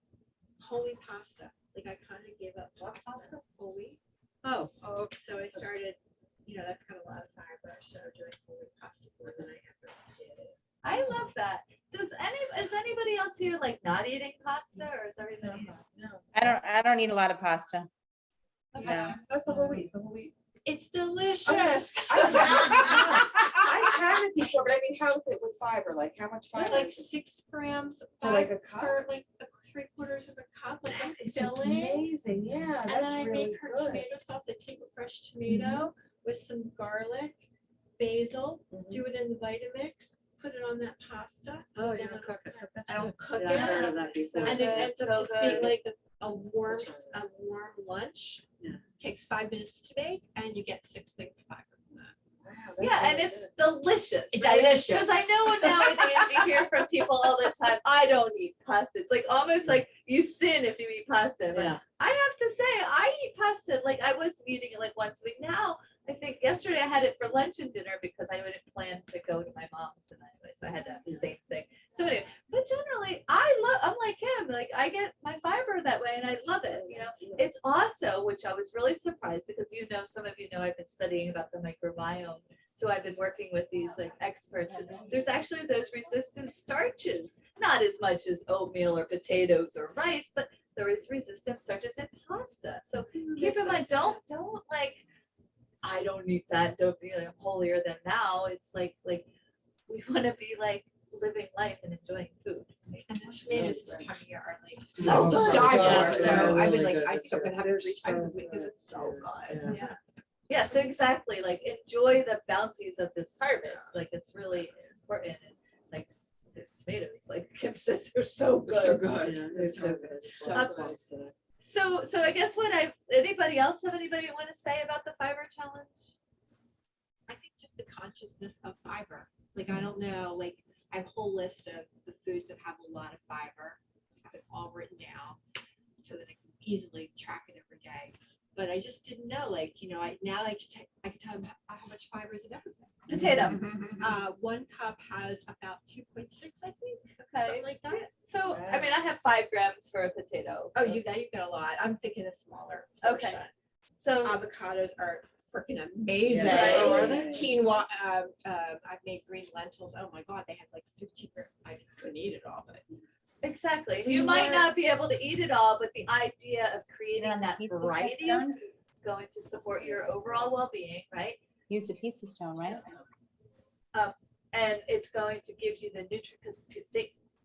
whole wheat pasta, like I kind of gave up pasta, whole wheat. Oh, So I started, that's got a lot of fiber, so doing whole wheat pasta more than I ever did. I love that. Is anybody else here like not eating pasta, or is everybody? No. I don't eat a lot of pasta. Okay. No. That's the whole wheat. The whole wheat. It's delicious. I've had it before, but I mean, how's it with fiber? Like how much fiber? Like is it? 6 grams For like fiber a cup? for like 3/4 of a cup, like a It's filling. amazing. Yeah, And then that's I really make her good. tomato sauce. I take a fresh tomato with some garlic, basil, do it in the Vitamix, put it on that pasta. oh, Then you don't cook it. I don't cook Yeah, I've heard it. of that So before. And it good, ends up so just being good. like a warm lunch. Yeah. Takes 5 minutes to make and you get 6 things of fiber from that. Wow, that's Yeah, and really it's delicious. It's right? delicious. Because I know nowadays you hear from people all the time, I don't eat pasta. It's like almost like you sin if you eat pasta. But Yeah. I have to say, I eat pasta. Like I was eating it like once a week. Now, I think yesterday I had it for lunch and dinner because I wouldn't plan to go to my mom's and anyway, so I had to have the same thing. So anyway, but generally I'm like him. Like I get my fiber that way and I love it. It's also, which I was really surprised because some of you know I've been studying about the microbiome. So I've been working with these like experts. And there's actually those resistant starches, not as much as oatmeal or potatoes or rice, but there is resistant starches in pasta. So keep in mind, don't like, I don't need that. Don't be like holier than thou. It's like we want to be like living life and enjoying food. And the tomatoes this time of year are like So good. diverse. Yeah, So I've been really like, good. I It's still so can have good. it 3 times a week because it's so good. Yeah. Yeah, so exactly, like enjoy the bounties of this harvest. Like it's really important. And like there's tomatoes, like Kim says, they're so good. Yeah, They're it's so so good. so close to that. So I guess anybody else want to say about the fiber challenge? I think just the consciousness of fiber. Like, I don't know, like, I have a whole list of the foods that have a lot of fiber. I have it all written down so that I can easily track it every day. But I just didn't know, like, I can tell them how much fiber is in everything. Potato. 1 cup has about 2.6, I think, Okay. something like that. So I mean, I have 5 grams for a potato. Oh, you've got a lot. I'm thinking a smaller Okay. portion. So Avocados are freaking amazing. Right. Oh, are they? Quinoa, I've made green lentils. Oh my God, they had like 50 grams. I couldn't eat it all, but exactly. So You you might learn- not be able to eat it all, but the idea of creating on the that pizza variety of stone? foods is going to support your overall well-being, right? Use the pizza stone, right? And it's going to give you the nutrient because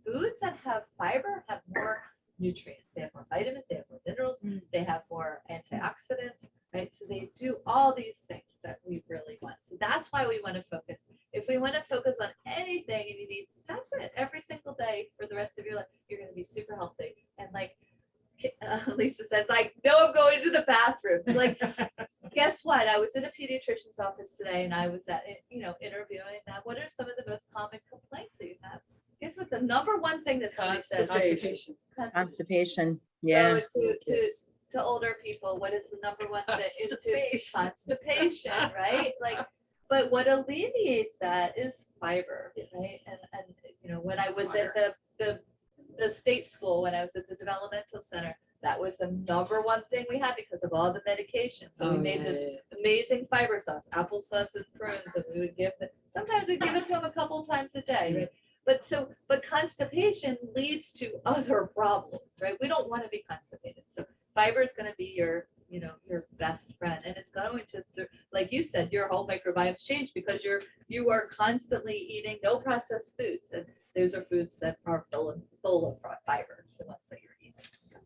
foods that have fiber have more nutrients. They have more vitamins, they have more minerals, they have more antioxidants, right? So they do all these things that we really want. So that's why we want to focus. If we want to focus on anything and you need, that's it, every single day for the rest of your life, you're going to be super healthy. And like Lisa said, like, no, I'm going to the bathroom. Like, guess what? I was in a pediatrician's office today and I was at, interviewing that. What are some of the most common complaints that you have? Guess what? The number one thing that somebody says. Constipation. Constipation, yeah. So to older people, what is the number one thing? Is to constipation, right? Like, but what alleviates that is fiber, right? And when I was at the state school, when I was at the developmental center, that was the number one thing we had because of all the medication. So we made this amazing fiber sauce, applesauce with prunes, and we would give them, sometimes we'd give it to them a couple times a day, right? But constipation leads to other problems, right? We don't want to be constipated. So fiber is going to be your best friend, and it's going to, like you said, your whole microbiome's changed because you are constantly eating no processed foods, and those are foods that are full of fiber, the ones that you're eating. So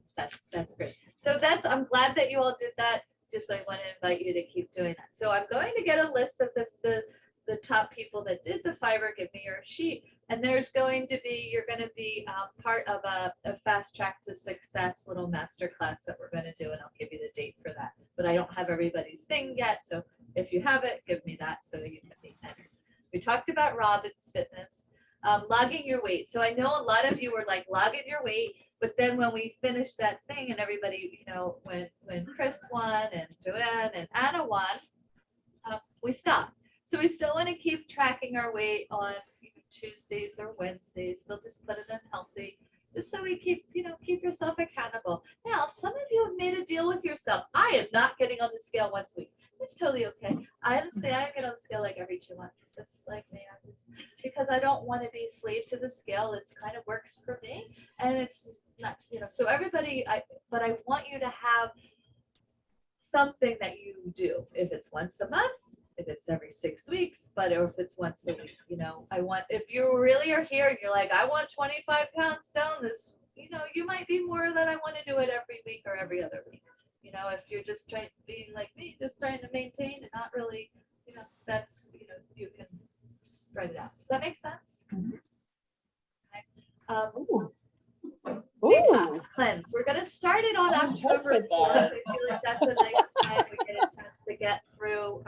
that's great. So I'm glad that you all did that. Just I want to invite you to keep doing that. So I'm going to get a list of the top people that did the fiber. Give me your sheet. And you're going to be part of a fast track to success little master class that we're going to do, and I'll give you the date for that. But I don't have everybody's thing yet, so if you have it, give me that so you can be entered. We talked about Robin's Fitness, logging your weight. So I know a lot of you were like logging your weight, but then when we finished that thing and everybody, when Chris won and Joanne and Anna won, we stopped. So we still want to keep tracking our weight on Tuesdays or Wednesdays. They'll just put it in healthy, just so we keep yourself accountable. Now, some of you have made a deal with yourself. I am not getting on the scale once a week. It's totally okay. I honestly, I get on the scale like every 2 months. It's like me, because I don't want to be a slave to the scale. It's kind of works for me, and it's not, so everybody, but I want you to have something that you do. If it's once a month, if it's every 6 weeks, or if it's once a week, if you really are here and you're like, I want 25 pounds down this, you might be more that I want to do it every week or every other week. If you're just trying to be like me, just trying to maintain and not really, that's, you can spread it out. Does that make sense? Okay. Detox cleanse. We're going to start it on October 4th. I feel like that's a nice time we get a chance to get through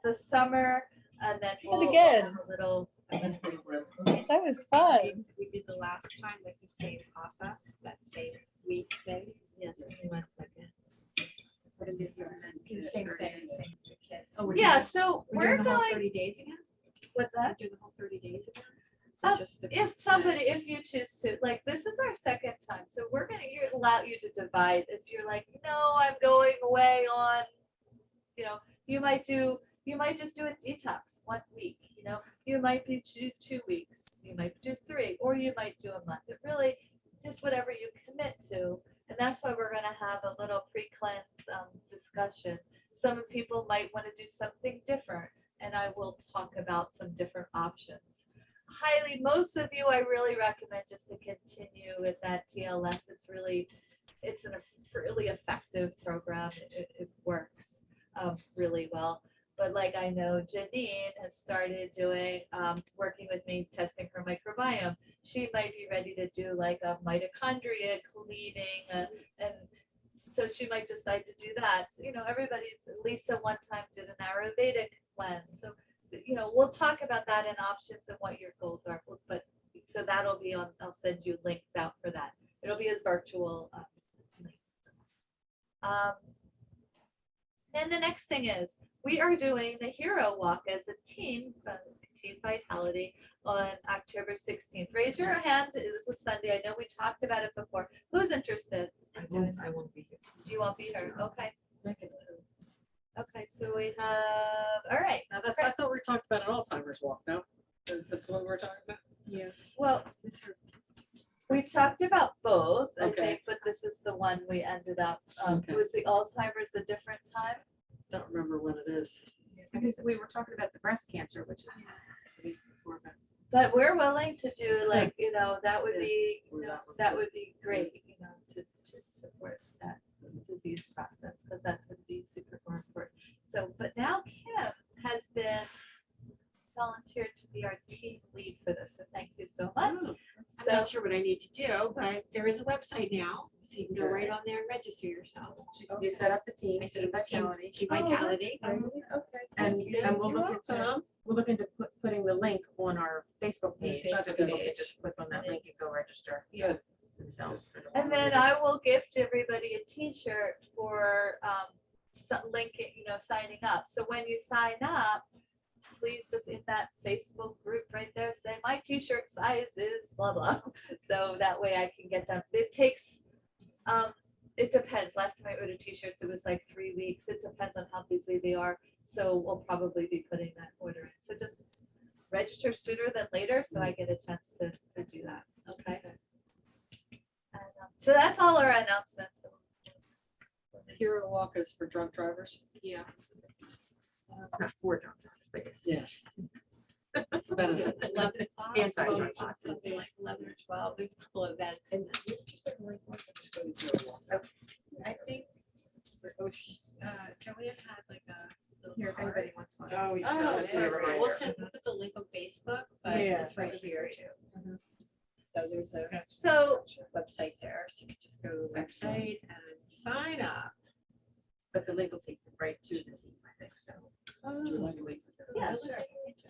the summer, and then we'll have a little. That was fun. We did the last time with the same process, that same week thing. Yes, give me 1 second. The same thing. Oh, Yeah, so we're doing the whole going. 30 days again? What's that? Do the whole 30 days again? Uh, Just the If you choose to, like, this is our second time, so we're gonna allow you to divide. If you're like, no, I'm going away on, you might just do a detox 1 week, you might do 2 weeks, you might do 3, or you might do a month. It really, just whatever you commit to. And that's why we're gonna have a little pre-cleanse discussion. Some people might want to do something different, and I will talk about some different options. Most of you, I really recommend just to continue with that TLS. It's a really effective program. It works really well. But like I know Janine has started doing, working with me, testing her microbiome. She might be ready to do like a mitochondria cleaning, and so she might decide to do that. So, Lisa one time did an Ayurvedic cleanse. So, we'll talk about that and options and what your goals are. But so that'll be on, I'll send you links out for that. It'll be a virtual link. And the next thing is, we are doing the Hero Walk as a team, Team Vitality, on October 16th. Raise your hand. It was a Sunday. I know we talked about it before. Who's interested? I won't be here. You won't be here. Okay. Okay, so we have, all right. Now I thought we talked about an Alzheimer's walk, no? That's what we're talking about? Yeah. Well, we talked about both, I Okay. think, but this is the one we ended up, Okay. was the Alzheimer's a different time? Don't remember when it is. Because we were talking about the breast cancer, which is the week before, but But we're willing to do like, that would Yeah. be, Or that one that too. would be great, to be our team lead for this, so thank you so much. I'm So- not sure what I need to do, but there is a website now, so you can go right on there and register yourself. You set up the team, I set team up the team, vitality. Team Oh, that's Vitality. great. Okay. And, Thank you. and we'll You're look into, welcome. we'll look into putting the link on our Facebook page, That's so people good. can just click on that link and go register. Yeah. Themselves. for the And then I will gift everybody a T-shirt for linking, signing up. So when you sign up, please just in that Facebook group right there, say my T-shirt size is blah blah. So that way I can get them. It takes, it depends. Last time I ordered T-shirts, it was like 3 weeks. It depends on how busy they are. So we'll probably be putting that order in. So just register sooner than later, so I get a chance to do that. Okay. And, so that's all our announcements. Hero Walk is for drunk drivers. Yeah. It's not for drunk drivers, but yeah. It's about a 11 o'clock, Anti-drug something like 11 or 12, there's a couple of events. And you just like link one, or just go to Hero Walk. I think Joanne has like a little Here, if card. anybody wants one. Oh, yeah. Just be a reminder. We'll put the link on Facebook, but Yeah. it's right here too. So there's a So website there, so you can just go to the website and sign up. But the link will take you right to the team, I think, so. Would you like to wait for the- yeah, sure.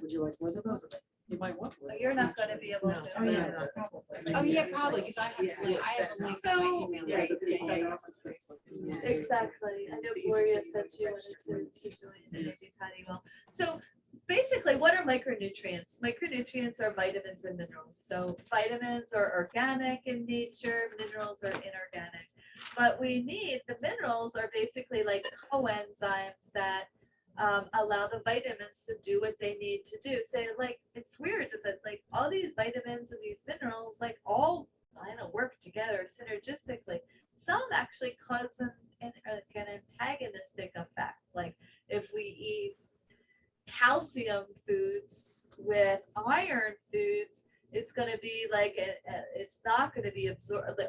Would you like, was it, you might want. one. You're not gonna be able No. to. Oh, yeah, no. probably. Oh, yeah, probably, because I have, Yeah. I have a link. So- in my email Yeah, right so they set it there. up on Facebook. Yeah. Exactly. I know The easier Gloria thing said to she wanted register. to join and maybe Patty will. So basically, what are micronutrients? Micronutrients are vitamins and minerals. So vitamins are organic in nature, minerals are inorganic. But we need, the minerals are basically like coenzymes that allow the vitamins to do what they need to do. Say like, it's weird that like all these vitamins and these minerals like all kind of work together synergistically. Some actually cause an antagonistic effect. Like if we eat calcium foods with iron foods, it's going to be like it's not going to be absorbed. The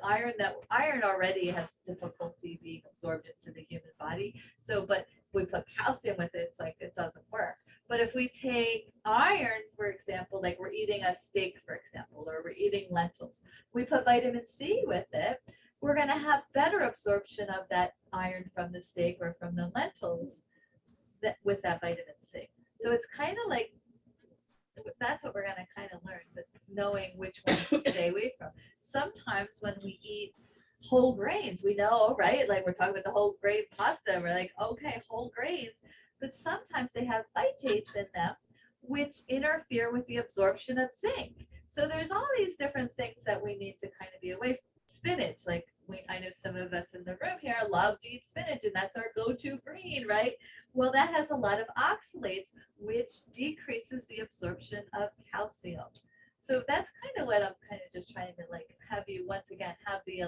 iron already has difficulty being absorbed into the human body. So, but we put calcium with it, it's like it doesn't work. But if we take iron, for example, like we're eating a steak, for example, or we're eating lentils, we put vitamin C with it, we're going to have better absorption of that iron from the steak or from the lentils with that vitamin C. So it's kind of like, that's what we're going to kind of learn, but knowing which ones to stay away from. Sometimes when we eat whole grains, we know, right? Like we're talking about the whole grain pasta, we're like, okay, whole grains, but sometimes they have phytates in them, which interfere with the absorption of zinc. So there's all these different things that we need to kind of be away from. Spinach, like I know some of us in the room here love to eat spinach, and that's our go-to green, right? Well, that has a lot of oxalates, which decreases the absorption of calcium. So that's kind of what I'm kind of just trying to like have you once again have the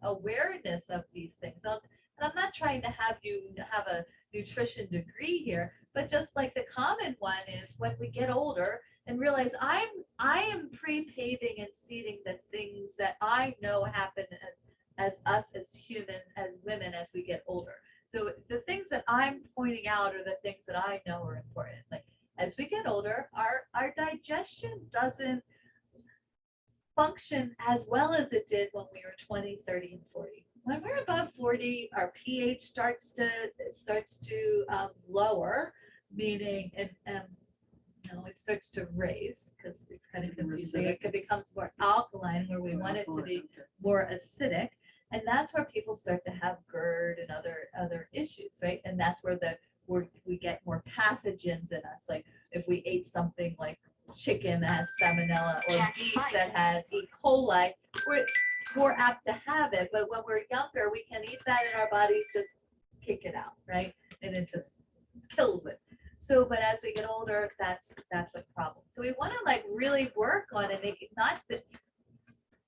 awareness of these things. And I'm not trying to have you have a nutrition degree here, but just like the common one is when we get older and realize I am pre-paving and seeding the things that I know happen as us as human, as women, as we get older. So the things that I'm pointing out are the things that I know are important. Like as we get older, our digestion doesn't function as well as it did when we were 20, 30, and 40. When we're above 40, our pH starts to lower, meaning it starts to raise because it's kind of confusing. It becomes more alkaline where we want it to be more acidic. And that's where people start to have GERD and other issues, right? And that's where we get more pathogens in us. Like if we ate something like chicken that has salmonella or beef that has E. coli, we're more apt to have it. But when we're younger, we can eat that and our bodies just kick it out, right? And it just kills it. So, but as we get older, that's a problem. So we want to like really work on it, make it not that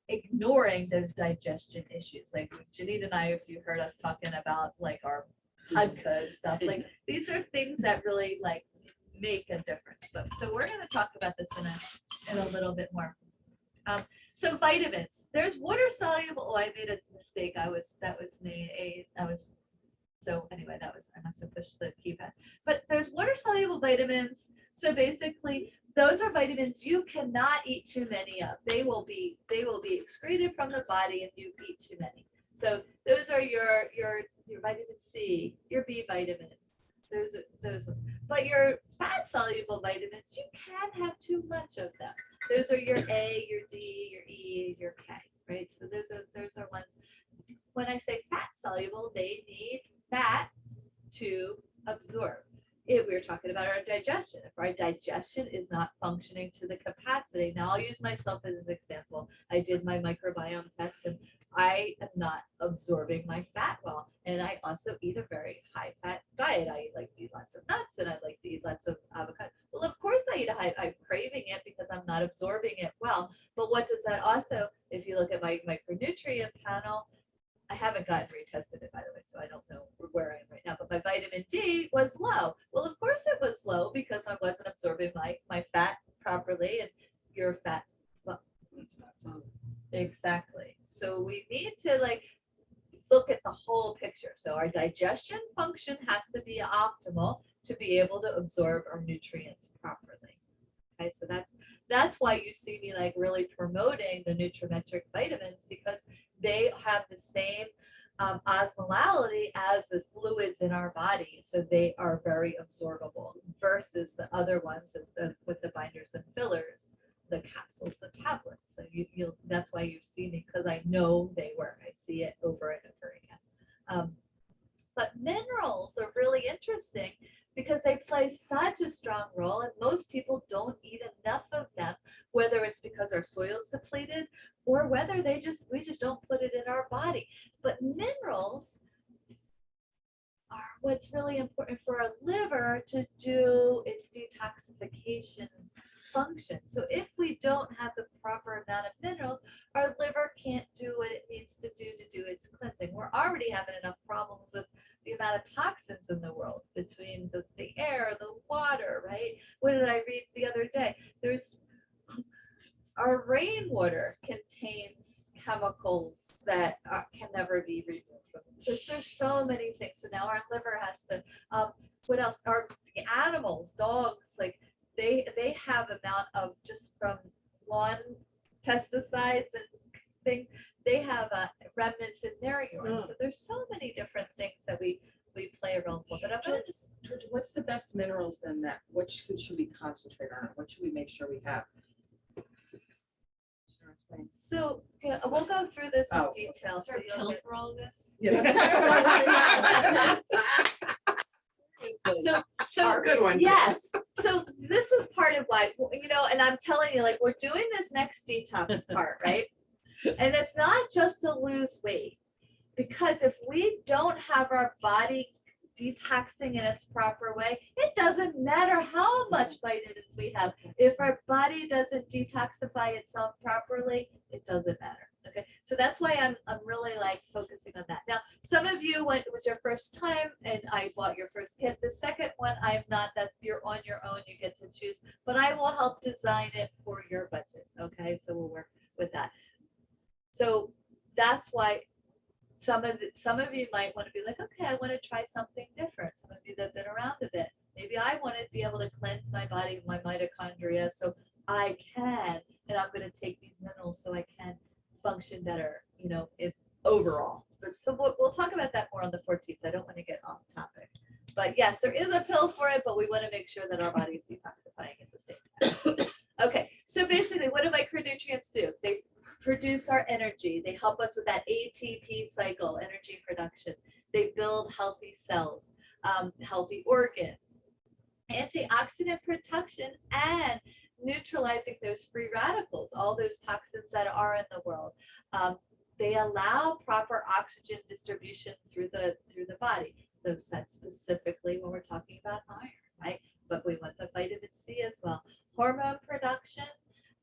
ignoring those digestion issues. Like Janine and I, if you heard us talking about like our TUDCA and stuff, like these are things that really like make a difference. So we're going to talk about this in a little bit more. So vitamins, there's water soluble. Oh, I made a mistake. That was me. I was So anyway, I must have pushed the keypad. But there's water soluble vitamins. So basically, those are vitamins you cannot eat too many of. They will be excreted from the body if you eat too many. So those are your vitamin C, your B vitamins. Those ones. But your fat soluble vitamins, you can have too much of them. Those are your A, your D, your E, your K, right? So those are ones. When I say fat soluble, they need fat to absorb. If we're talking about our digestion, if our digestion is not functioning to the capacity, now I'll use myself as an example. I did my microbiome test and I am not absorbing my fat well. And I also eat a very high fat diet. I like to eat lots of nuts and I like to eat lots of avocado. Well, of course I eat I'm craving it because I'm not absorbing it well. But what does that also, if you look at my micronutrient panel, I haven't gotten retested it, by the way, so I don't know where I am right now, but my vitamin D was low. Well, of course it was low because I wasn't absorbing my fat properly and your fat. Well, exactly. So we need to look at the whole picture. So our digestion function has to be optimal to be able to absorb our nutrients properly. Okay, so that's why you see me really promoting the Nutrimetric vitamins, because they have the same osmolality as the fluids in our body, so they are very absorbable versus the other ones with the binders and fillers, the capsules and tablets. So that's why you see me, because I know they work. I see it over and over again. But minerals are really interesting because they play such a strong role, and most people don't eat enough of them, whether it's because our soil is depleted or whether we just don't put it in our body. But minerals are what's really important for our liver to do its detoxification function. So if we don't have the proper amount of minerals, our liver can't do what it needs to do its cleansing. We're already having enough problems with the amount of toxins in the world between the air, the water, right? What did I read the other day? Our rainwater contains chemicals that can never be removed from it. So there's so many things. So now our liver has to, what else? The animals, dogs, they have amount of, just from lawn pesticides and things, they have remnants in their urine. So there's so many different things that we play a role for. But I'm gonna just, Georgia, what's the best minerals then that, what should we concentrate on? What should we make sure we have? so we'll go through this in Oh. detail. Is So there a you'll pill get- for all of this? So Good one. yes, so this is part of why, and I'm telling you, we're doing this next detox part, right? And it's not just to lose weight, because if we don't have our body detoxing in its proper way, it doesn't matter how much vitamins we have. If our body doesn't detoxify itself properly, it doesn't matter. Okay, so that's why I'm really focusing on that. Now, some of you, when it was your first time and I bought your first kit, the second one, I'm not, that you're on your own, you get to choose, but I will help design it for your budget. Okay, so we'll work with that. So that's why some of you might want to be okay, I want to try something different. Some of you that have been around a bit, maybe I want to be able to cleanse my body, my mitochondria, so I can, and I'm going to take these minerals so I can function better, if overall. But so we'll talk about that more on the 14th. I don't want to get off topic. But yes, there is a pill for it, but we want to make sure that our body's detoxifying at the same time. Okay, so basically, what do micronutrients do? They produce our energy. They help us with that ATP cycle, energy production. They build healthy cells, healthy organs, antioxidant protection, and neutralizing those free radicals, all those toxins that are in the world. They allow proper oxygen distribution through the body. So that's specifically when we're talking about iron, right? But we want the vitamin C as well. Hormone production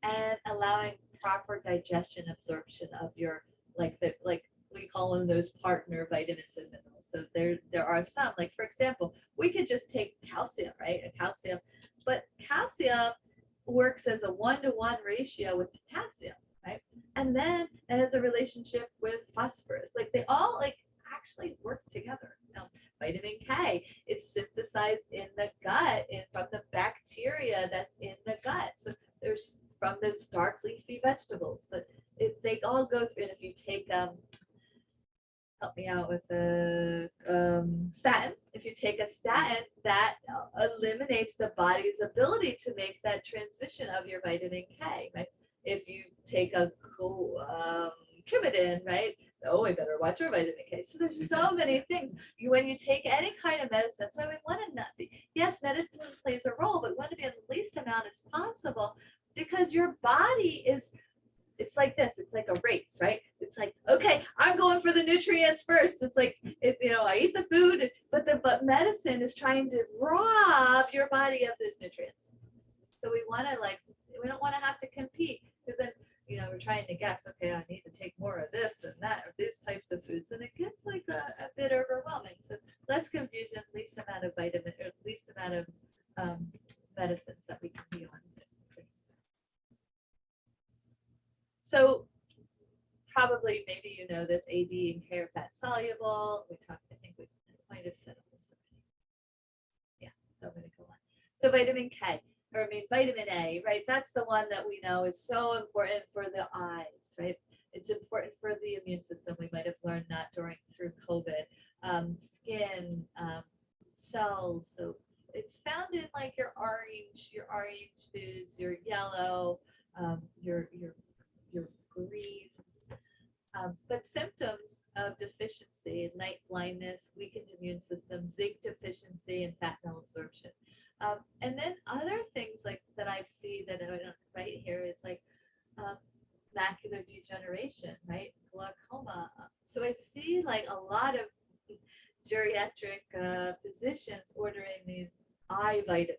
and allowing proper digestion, absorption of your, we call them those partner vitamins and minerals. So there are some, for example, we could just take calcium, right? But calcium works as a 1-to-1 ratio with potassium, right? And then it has a relationship with phosphorus. They all actually work together. vitamin K. It's synthesized in the gut and from the bacteria that's in the gut. So there's from those dark leafy vegetables, but they all go through. And if you take help me out with the statin. If you take a statin, that eliminates the body's ability to make that transition of your vitamin K, right? If you take a Coumadin, right? Oh, I better watch your vitamin K. So there's so many things. When you take any kind of medicine, that's why we want to not be, yes, medicine plays a role, but we want to be in the least amount as possible because your body is, it's like this, it's like a race, right? It's like, okay, I'm going for the nutrients first. It's like, if, I eat the food, but medicine is trying to rob your body of those nutrients. So we want to we don't want to have to compete because then, we're trying to guess, okay, I need to take more of this and that, or these types of foods. And it gets like a bit overwhelming. So less confusion, least amount of vitamin, or least amount of medicines that we can be on. So probably, maybe this, AD and K are fat soluble. We talked, I think we might have said this already. Yeah, so I'm going to go on. So vitamin K, vitamin A, right? That's the one that we know is so important for the eyes, right? It's important for the immune system. We might have learned that through COVID. Skin, cells. So it's found in like your orange foods, your yellow, your green. But symptoms of deficiency, night blindness, weakened immune system, zinc deficiency, and fat malabsorption. And then other things like that I've seen that I don't write here is like macular degeneration, right? Glaucoma. So I see like a lot of geriatric physicians ordering these eye vitamins.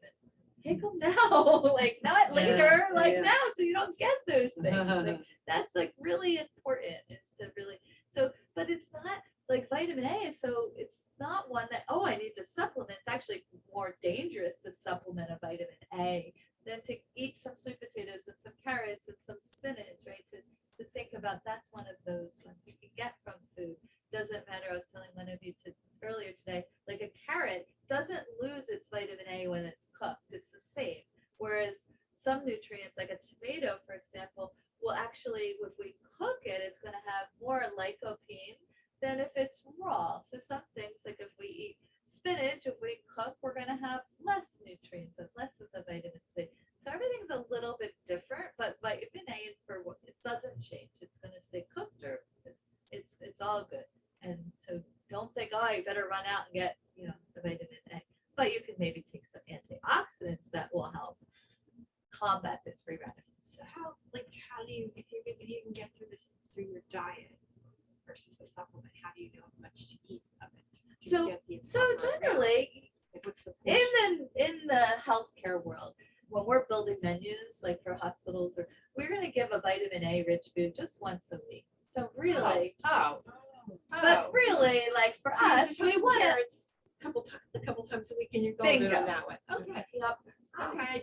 Take them now, like not later, now, so you don't get those things. Like, that's like really important. It's to really but it's not like vitamin A. So it's not one that I need to supplement. It's actually more dangerous to supplement a vitamin A than to eat some sweet potatoes and some carrots and some spinach, right? To think about that's one of those ones you can get from food. Doesn't matter. I was telling one of you earlier today, like a carrot doesn't lose its vitamin A when it's cooked. It's the same. Whereas some nutrients, like a tomato, for example, will actually, if we cook it, it's going to have more lycopene than if it's raw. So some things, like if we eat spinach, if we cook, we're going to have less nutrients and less of the vitamin C. So everything's a little bit different, but vitamin A, it doesn't change. It's going to stay cooked, or it's all good. And so don't think, you better run out and get, the vitamin A. But you can maybe take some antioxidants that will help combat this free radicals. So how do you, if you can get through this through your diet versus the supplement, how do you know how much to eat of it? So generally, in the healthcare world, when we're building menus, like for hospitals, we're going to give a vitamin A rich food just once a week. So really, but really, like for us, we want carrots a couple times a week, and you're going good on that one. Okay. Yep. Okay.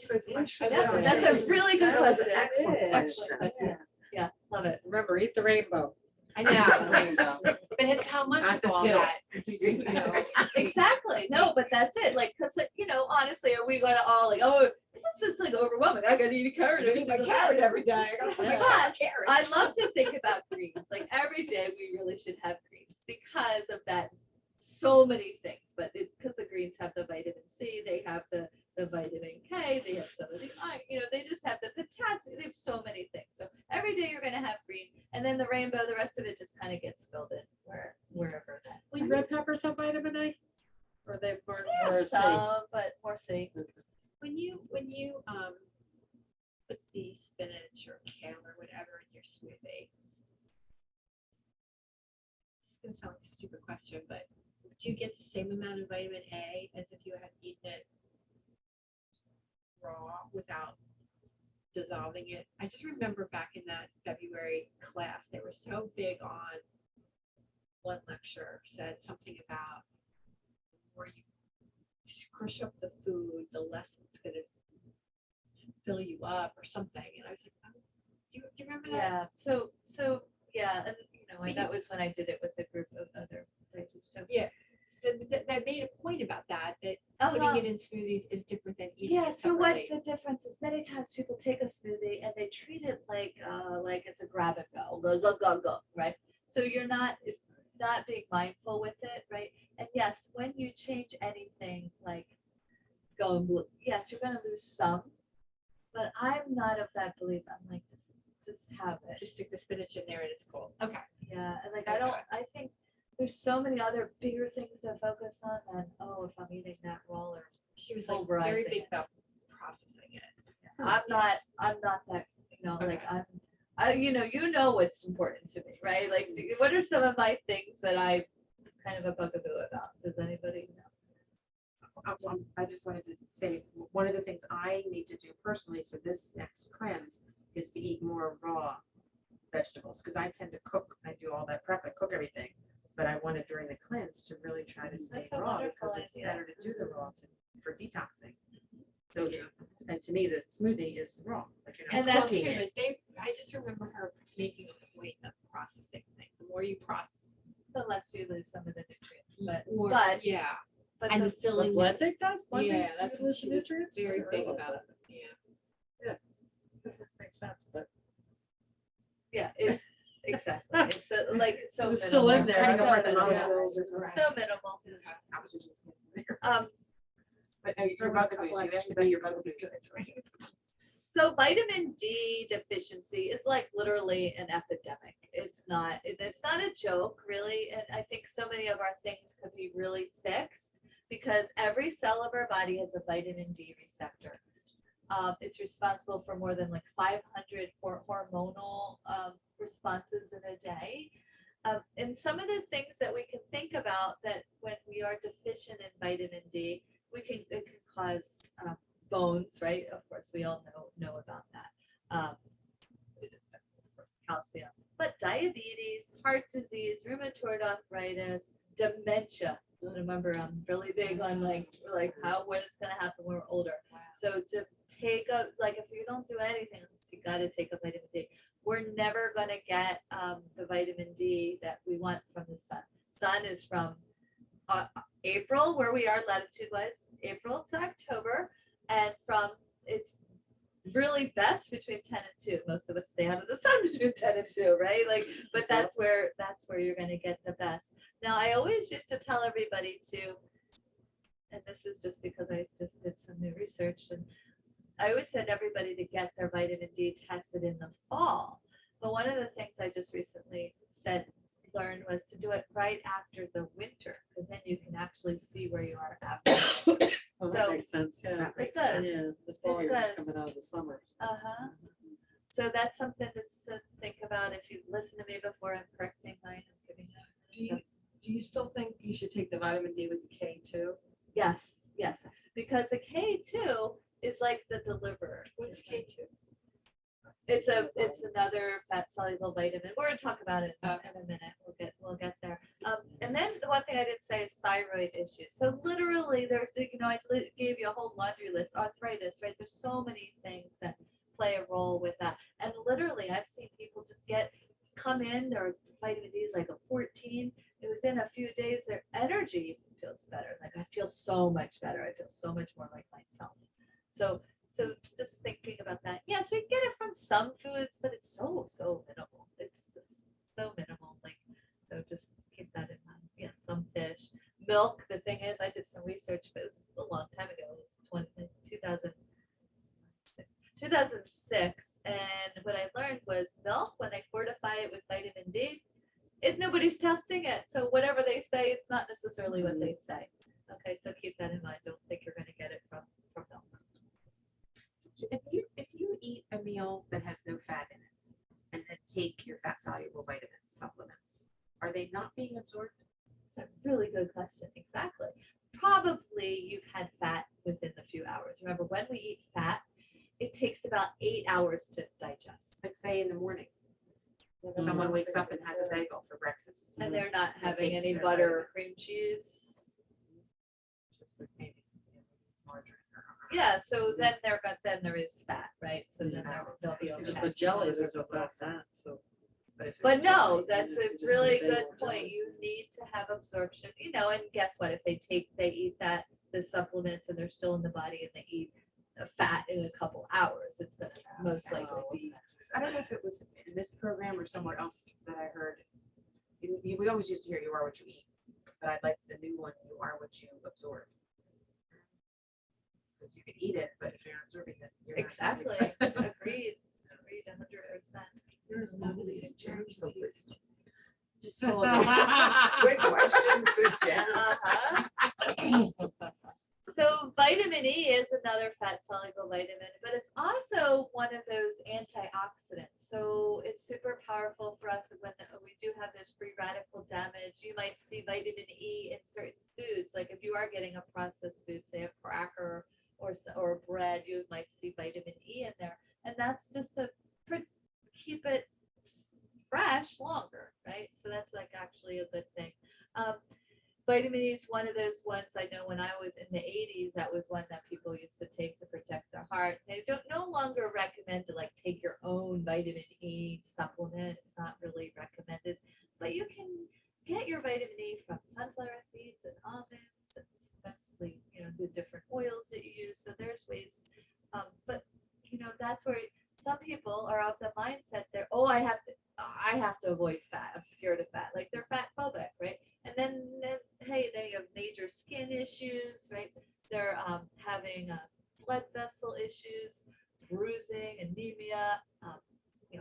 That's a really good That was question. an excellent It is. question. Yeah, love it. Remember, eat the rainbow. I know. But it's how much Not of the all Skittles. that. Exactly. No, but that's it. Like, cause honestly, are we going to all like, it's like overwhelming. I gotta eat a carrot. I eat my carrot every day. I gotta have my Yeah. carrots. I love to think about greens. Like every day we really should have greens because of that. So many things, but it's because the greens have the vitamin C, they have the vitamin K, they have some of the iron, they just have the potassium, they have so many things. So every day you're going to have green, and then the rainbow, the rest of it just kind of gets filled in wherever that. Do red peppers have vitamin A? Or they more C? Some, but more C. When you put the spinach or kale or whatever in your smoothie, it's gonna sound like a stupid question, but do you get the same amount of vitamin A as if you had eaten it raw without dissolving it? I just remember back in that February class, they were so big on, one lecturer said something about where you crush up the food, the less it's going to fill you up or something. And I was like, do you remember that? Yeah. So yeah, and that was when I did it with a group of other places. So Yeah. That made a point about that, that Uh-huh. putting it in smoothies is different than eating Yeah, it so what separately. the difference is, many times people take a smoothie and they treat it like it's a grab and go, right? So you're not being mindful with it, right? And yes, when you change anything like going blue, yes, you're gonna lose some, but I'm not of that belief. I'm like, just have it. Just stick the spinach in there and it's cool. Okay. Yeah, and like I think there's so many other bigger things to focus on than, oh, if I'm eating that raw or She was like Pulverizing very big it. about processing it. I'm not that, like Okay. you know what's important to me, right? Like, what are some of my things that I kind of a bugaboo about? Does anybody know? I just wanted to say, one of the things I need to do personally for this next cleanse is to eat more raw vegetables, because I tend to cook, I do all that prep, I cook everything. But I wanted during the cleanse to really try to stay That's a raw, wonderful because it's idea. better to do the raw for detoxing. So, and to me, the smoothie is raw, like you're And not that's cooking True, it. but I just remember her making a point of processing things. The more you process, The less you lose some of the nutrients, but more, but yeah, but and the, the filling. Blending does? Blending Yeah, that's what lose she the was nutrients? very I big realize about. that. Yeah. That makes sense, but. yeah, exactly. It's like so 'Cause it's still in minimal. there. Cutting So apart the minimal. molecules or something. So minimal. I was just there. But But your bugaboos, you asked about your bugaboos. So vitamin D deficiency is like literally an epidemic. It's not a joke really. And I think so many of our things could be really fixed because every cell of our body has a vitamin D receptor. It's responsible for more than like 500 hormonal responses in a day. And some of the things that we can think about that when we are deficient in vitamin D, it can cause bones, right? Of course, we all know about that. Of course, calcium, but diabetes, heart disease, rheumatoid arthritis, dementia. Remember, I'm really big on when it's gonna happen when we're older. So to take if you don't do anything else, you gotta take a vitamin D. We're never gonna get the vitamin D that we want from the sun. Sun is from April, where we are latitude-wise, April to October, and it's really best between 10 and 2. Most of us stay out of the sun between 10 and 2, right? But that's where you're gonna get the best. Now, I always used to tell everybody and this is just because I just did some new research, and I always said everybody to get their vitamin D tested in the fall. But one of the things I just recently learned was to do it right after the winter, because then you can actually see where you are after. Oh, So- that makes sense, yeah. It does. Yeah, the fall It year is does. coming out of the summer. Uh-huh. So that's something to think about. If you've listened to me before, I'm correcting mine. I'm giving you. Do you still think you should take the vitamin D with the K too? Yes, because the K2 is like the deliverer. What is K2? It's another fat soluble vitamin. We're gonna talk about it in a minute. We'll get there. And then the one thing I didn't say is thyroid issues. So literally, there's I gave you a whole laundry list. Arthritis, right? There's so many things that play a role with that. And literally, I've seen people just come in. Their vitamin D is like a 14, and within a few days, their energy feels better. Like I feel so much better. I feel so much more like myself. So just thinking about that. Yes, we get it from some foods, but it's so minimal. It's just so minimal. So just keep that in mind. Yeah, some fish, milk. The thing is, I did some research, but it was a long time ago. It was 2006, and what I learned was milk, when they fortify it with vitamin D, nobody's testing it. So whatever they say, it's not necessarily what they say. Okay, so keep that in mind. Don't think you're going to get it from milk. If you eat a meal that has no fat in it and then take your fat soluble vitamin supplements, are they not being absorbed? It's a really good question. Exactly. Probably you've had fat within a few hours. Remember, when we eat fat, it takes about 8 hours to digest. Like say in the morning, someone wakes up and has a bagel for breakfast. And they're not That having takes any their butter or vitamins. cream cheese. Just like maybe it's margarine or- Yeah, so then there is fat, right? So then they'll be Just okay. put jelly, there's no fat, so. if But it's no, just- that's a just really a good bagel point. jelly. You need to have absorption, and guess what? If they eat the supplements and they're still in the body and they eat the fat in a couple hours, it's gonna most likely be. I don't know if it was in this program or somewhere else that I heard. We always used to hear you are what you eat, but I'd like the new one, you are what you absorb. Because you can eat it, but if you're not absorbing it, you're not Exactly. getting it. Agreed. 100%. There's always germs of wisdom. Just full of Good questions, good gems. Uh-huh. So vitamin E is another fat soluble vitamin, but it's also one of those antioxidants. So it's super powerful for us when we do have this free radical damage. You might see vitamin E in certain foods, like if you are getting a processed food, say a cracker or bread, you might see vitamin E in there, and that's just to keep it fresh longer, right? So that's like actually a good thing. Vitamin E is one of those ones I know when I was in the 80s, that was one that people used to take to protect their heart. They don't no longer recommend to like take your own vitamin E supplement. It's not really recommended, but you can get your vitamin E from sunflower seeds and almonds, and especially the different oils that you use. So there's ways, but that's where some people are of the mindset that I have to avoid fat. I'm scared of fat. Like they're fat phobic, right? And then hey, they have major skin issues, right? They're having blood vessel issues, bruising, anemia,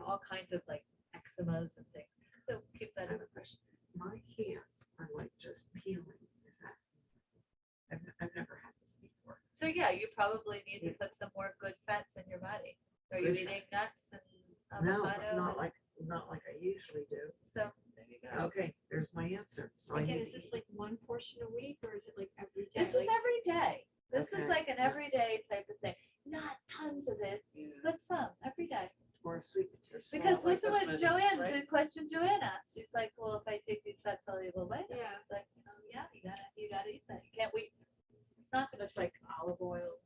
all kinds of like eczemas and things. So keep that I in have a question. My hands are like just peeling. Is that? I've never had this before. So yeah, you probably need to put some more good fats in your body. Are you Good eating fats. nuts and No, avocado? not like I usually do. So there you go. Okay, there's my answer. So I Again, need is to this eat like these. one portion a week or is it like every day? This is Like, every day. This is Okay, like an nuts. everyday type of thing. Not tons of it, but some every day. Or a sweet potato. Because like listen a what smoothie, Joanne, right? the question Joanne asked. She's like, well, if I take these fat soluble vitamins, Yeah. it's like, yeah, you gotta eat that. You can't wait. Not That's like olive oil.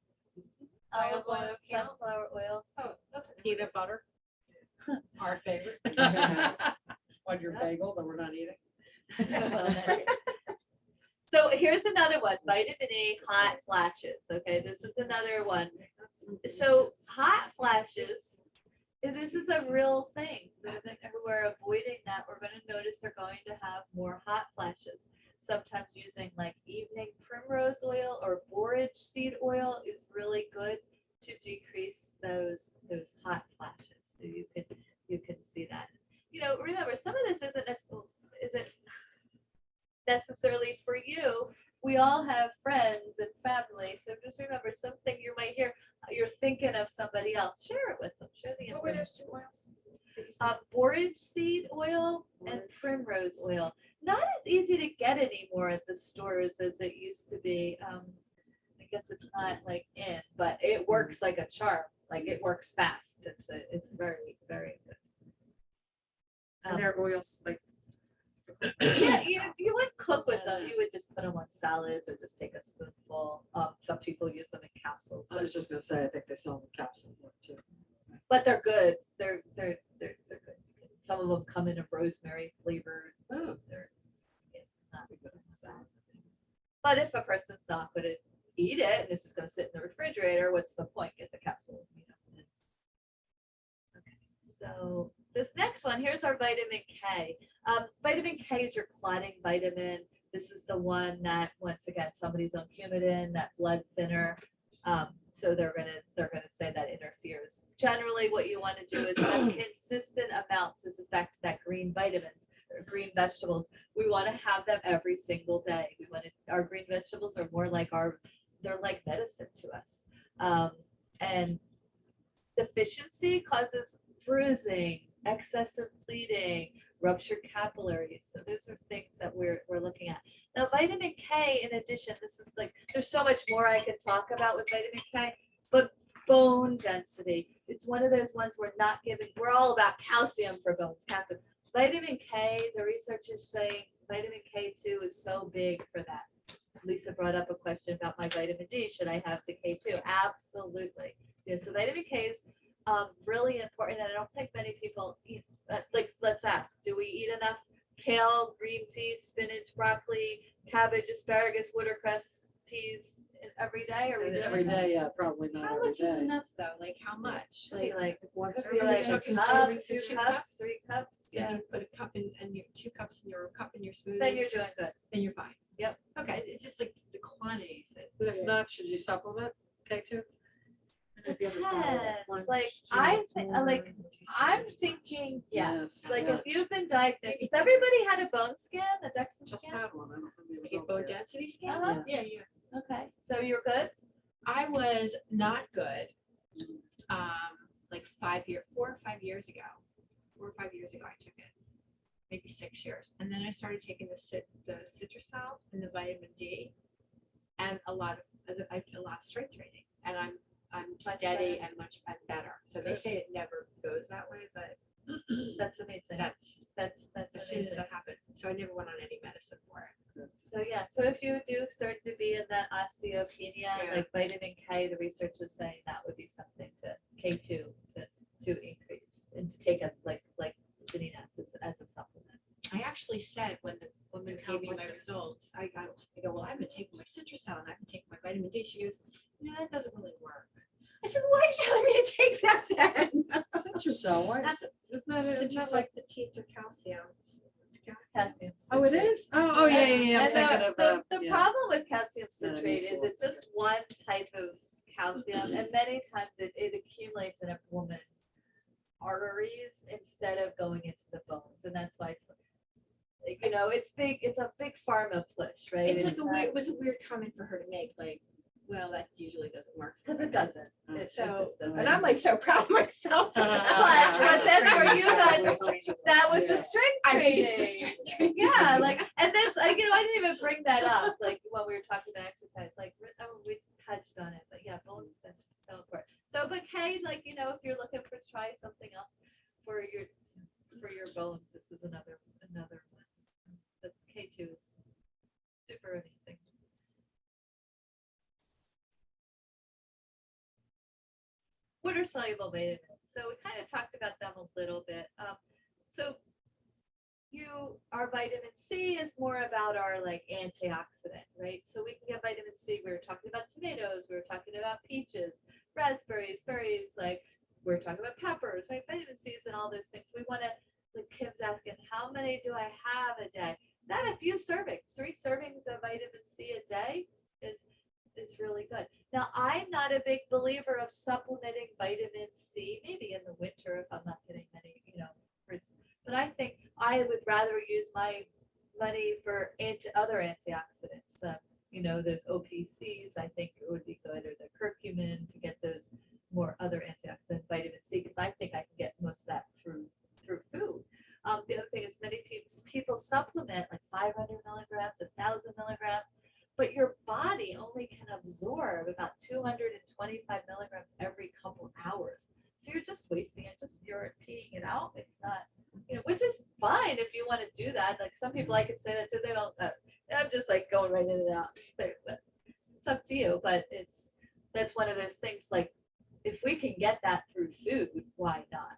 olive oil, oil, camel. sunflower oil. oh, okay. Peanut butter. Our favorite. On your bagel that we're not eating. So here's another one, vitamin E hot flashes. Okay, this is another one. So hot flashes, this is a real thing. Women who are avoiding that, we're going to notice they're going to have more hot flashes. Sometimes using like evening primrose oil or borage seed oil is really good to decrease those hot flashes. So you can see that. Remember, some of this isn't necessarily for you. We all have friends and family, so just remember something you might hear. You're thinking of somebody else. Share it with them. Share the What were information. those two oils? that you said? Borage seed oil and Borage. primrose oil. Not as easy to get anymore at the stores as it used to be. I guess it's not like in, but it works like a charm. Like it works fast. It's very, very good. And their oils, like. Yeah, you would cook with them. You would just put them on salads or just take a spoonful. Some people use them in capsules, I was just gonna say, I think they sell them in capsule one too. but they're good. They're good. Some of them come in a rosemary flavored. Oh. They're not good on the salad. But if a person's not going to eat it and it's just going to sit in the refrigerator, what's the point? Get the capsule. Okay. So this next one, here's our vitamin K. Vitamin K is your clotting vitamin. This is the one that, once again, somebody's on Coumadin, that blood thinner. So they're gonna say that interferes. Generally, what you want to do is have consistent amounts. This is back to that green vitamins or green vegetables. We want to have them every single day. Our green vegetables are more like they're like medicine to us. And deficiency causes bruising, excessive bleeding, ruptured capillaries. So those are things that we're looking at. Now, vitamin K, in addition, this is like, there's so much more I can talk about with vitamin K, but bone density. It's one of those ones we're all about calcium for bones, calcium. Vitamin K, the research is saying vitamin K2 is so big for that. Lisa brought up a question about my vitamin D. Should I have the K2? Absolutely. Yeah, so vitamin K is really important, and I don't think many people like, let's ask, do we eat enough kale, green tea, spinach, broccoli, cabbage, asparagus, watercress, peas every day? Or we And doing every it? day, yeah, probably not How every much is day. enough though? Like how much? Could be Like, like, Once could be every like day. a Talking cup, servings two of 2 cups, cups? 3 cups, so yeah, you put a cup in and your 2 cups in your cup in your smoothie. then you're doing good. Then you're fine. Yep. Okay, it's just like the quantities that. But if not, should you supplement K2? If you have a salad at Depends, lunch, like, two I minutes think, more, like, if you I'm see- thinking, yes, Yes, like yeah. if you've been diagnosed, has everybody had a bone scan, a DEXA Just scan? had one, I don't have the Like a results bone yet. density scan? Uh-huh. Yeah, yeah. Okay, so you're good? I was not good. Like 4 or 5 years ago. 4 or 5 years ago, I took it. Maybe 6 years. And then I started taking the Citrusal and the vitamin D and a lot of strength training. And I'm Much steady better. and much better. So they Good. say it never goes that way, but That's amazing. that's That's as soon as amazing. that happened. So I never went on any medicine for it. So yeah, so if you do start to be in that osteopenia, Yeah. like vitamin K, the research is saying that would be something to K2 to increase and to take as like Janina as a supplement. I actually said when the woman How gave me much my is it? results, I go, well, I've been taking my Citrusal and I've been taking my vitamin D. She goes, that doesn't really work. I said, why are you telling me to take that then? Citrusal, why, That's- isn't that Citrus like, like the teeth are calcium. It's calcium. Calcium. oh, it citrate. is? Oh, yeah, yeah, yeah, I'm And thinking of, the yeah. problem with calcium Yeah, it citrate is is it's just one type of calcium, and many times it accumulates in a woman's arteries instead of going into the bones, and that's why it's like, it's big. It's a big pharma push, right? It's like not- it was a weird comment for her to make, like, well, that usually doesn't work. for Because it women. doesn't. Mm. It So, just doesn't. and I'm like so proud of myself. But then for you guys, that was the Yeah. strength I think it's the training. strength training. Yeah, like, and that's, I didn't even bring that up, like, when we were talking about exercise, like, we touched on it, but yeah, bones, that's so important. So, but Kay, like, if you're looking for, try something else for your bones, this is another one. But K2 is super amazing. Water soluble vitamins. So we kind of talked about them a little bit. So our vitamin C is more about our like antioxidant, right? So we can get vitamin C. We were talking about tomatoes. We were talking about peaches, raspberries, berries. Like we're talking about peppers, right? Vitamin C and all those things. We want to. Like Kim's asking, how many do I have a day? Not a few servings. 3 servings of vitamin C a day is really good. Now, I'm not a big believer of supplementing vitamin C, maybe in the winter if I'm not getting many, fruits. But I think I would rather use my money for other antioxidants. Those OPCs, I think it would be good, or the curcumin to get those more other antioxidant vitamin C, because I think I can get most of that through food. The other thing is many people supplement like 500 milligrams, 1,000 milligrams, but your body only can absorb about 225 milligrams every couple hours. So you're just wasting it, you're peeing it out. It's not, which is fine if you want to do that. Like some people, I could say that too. They don't. I'm just like going right in and out. It's up to you, but that's one of those things. Like if we can get that through food, why not?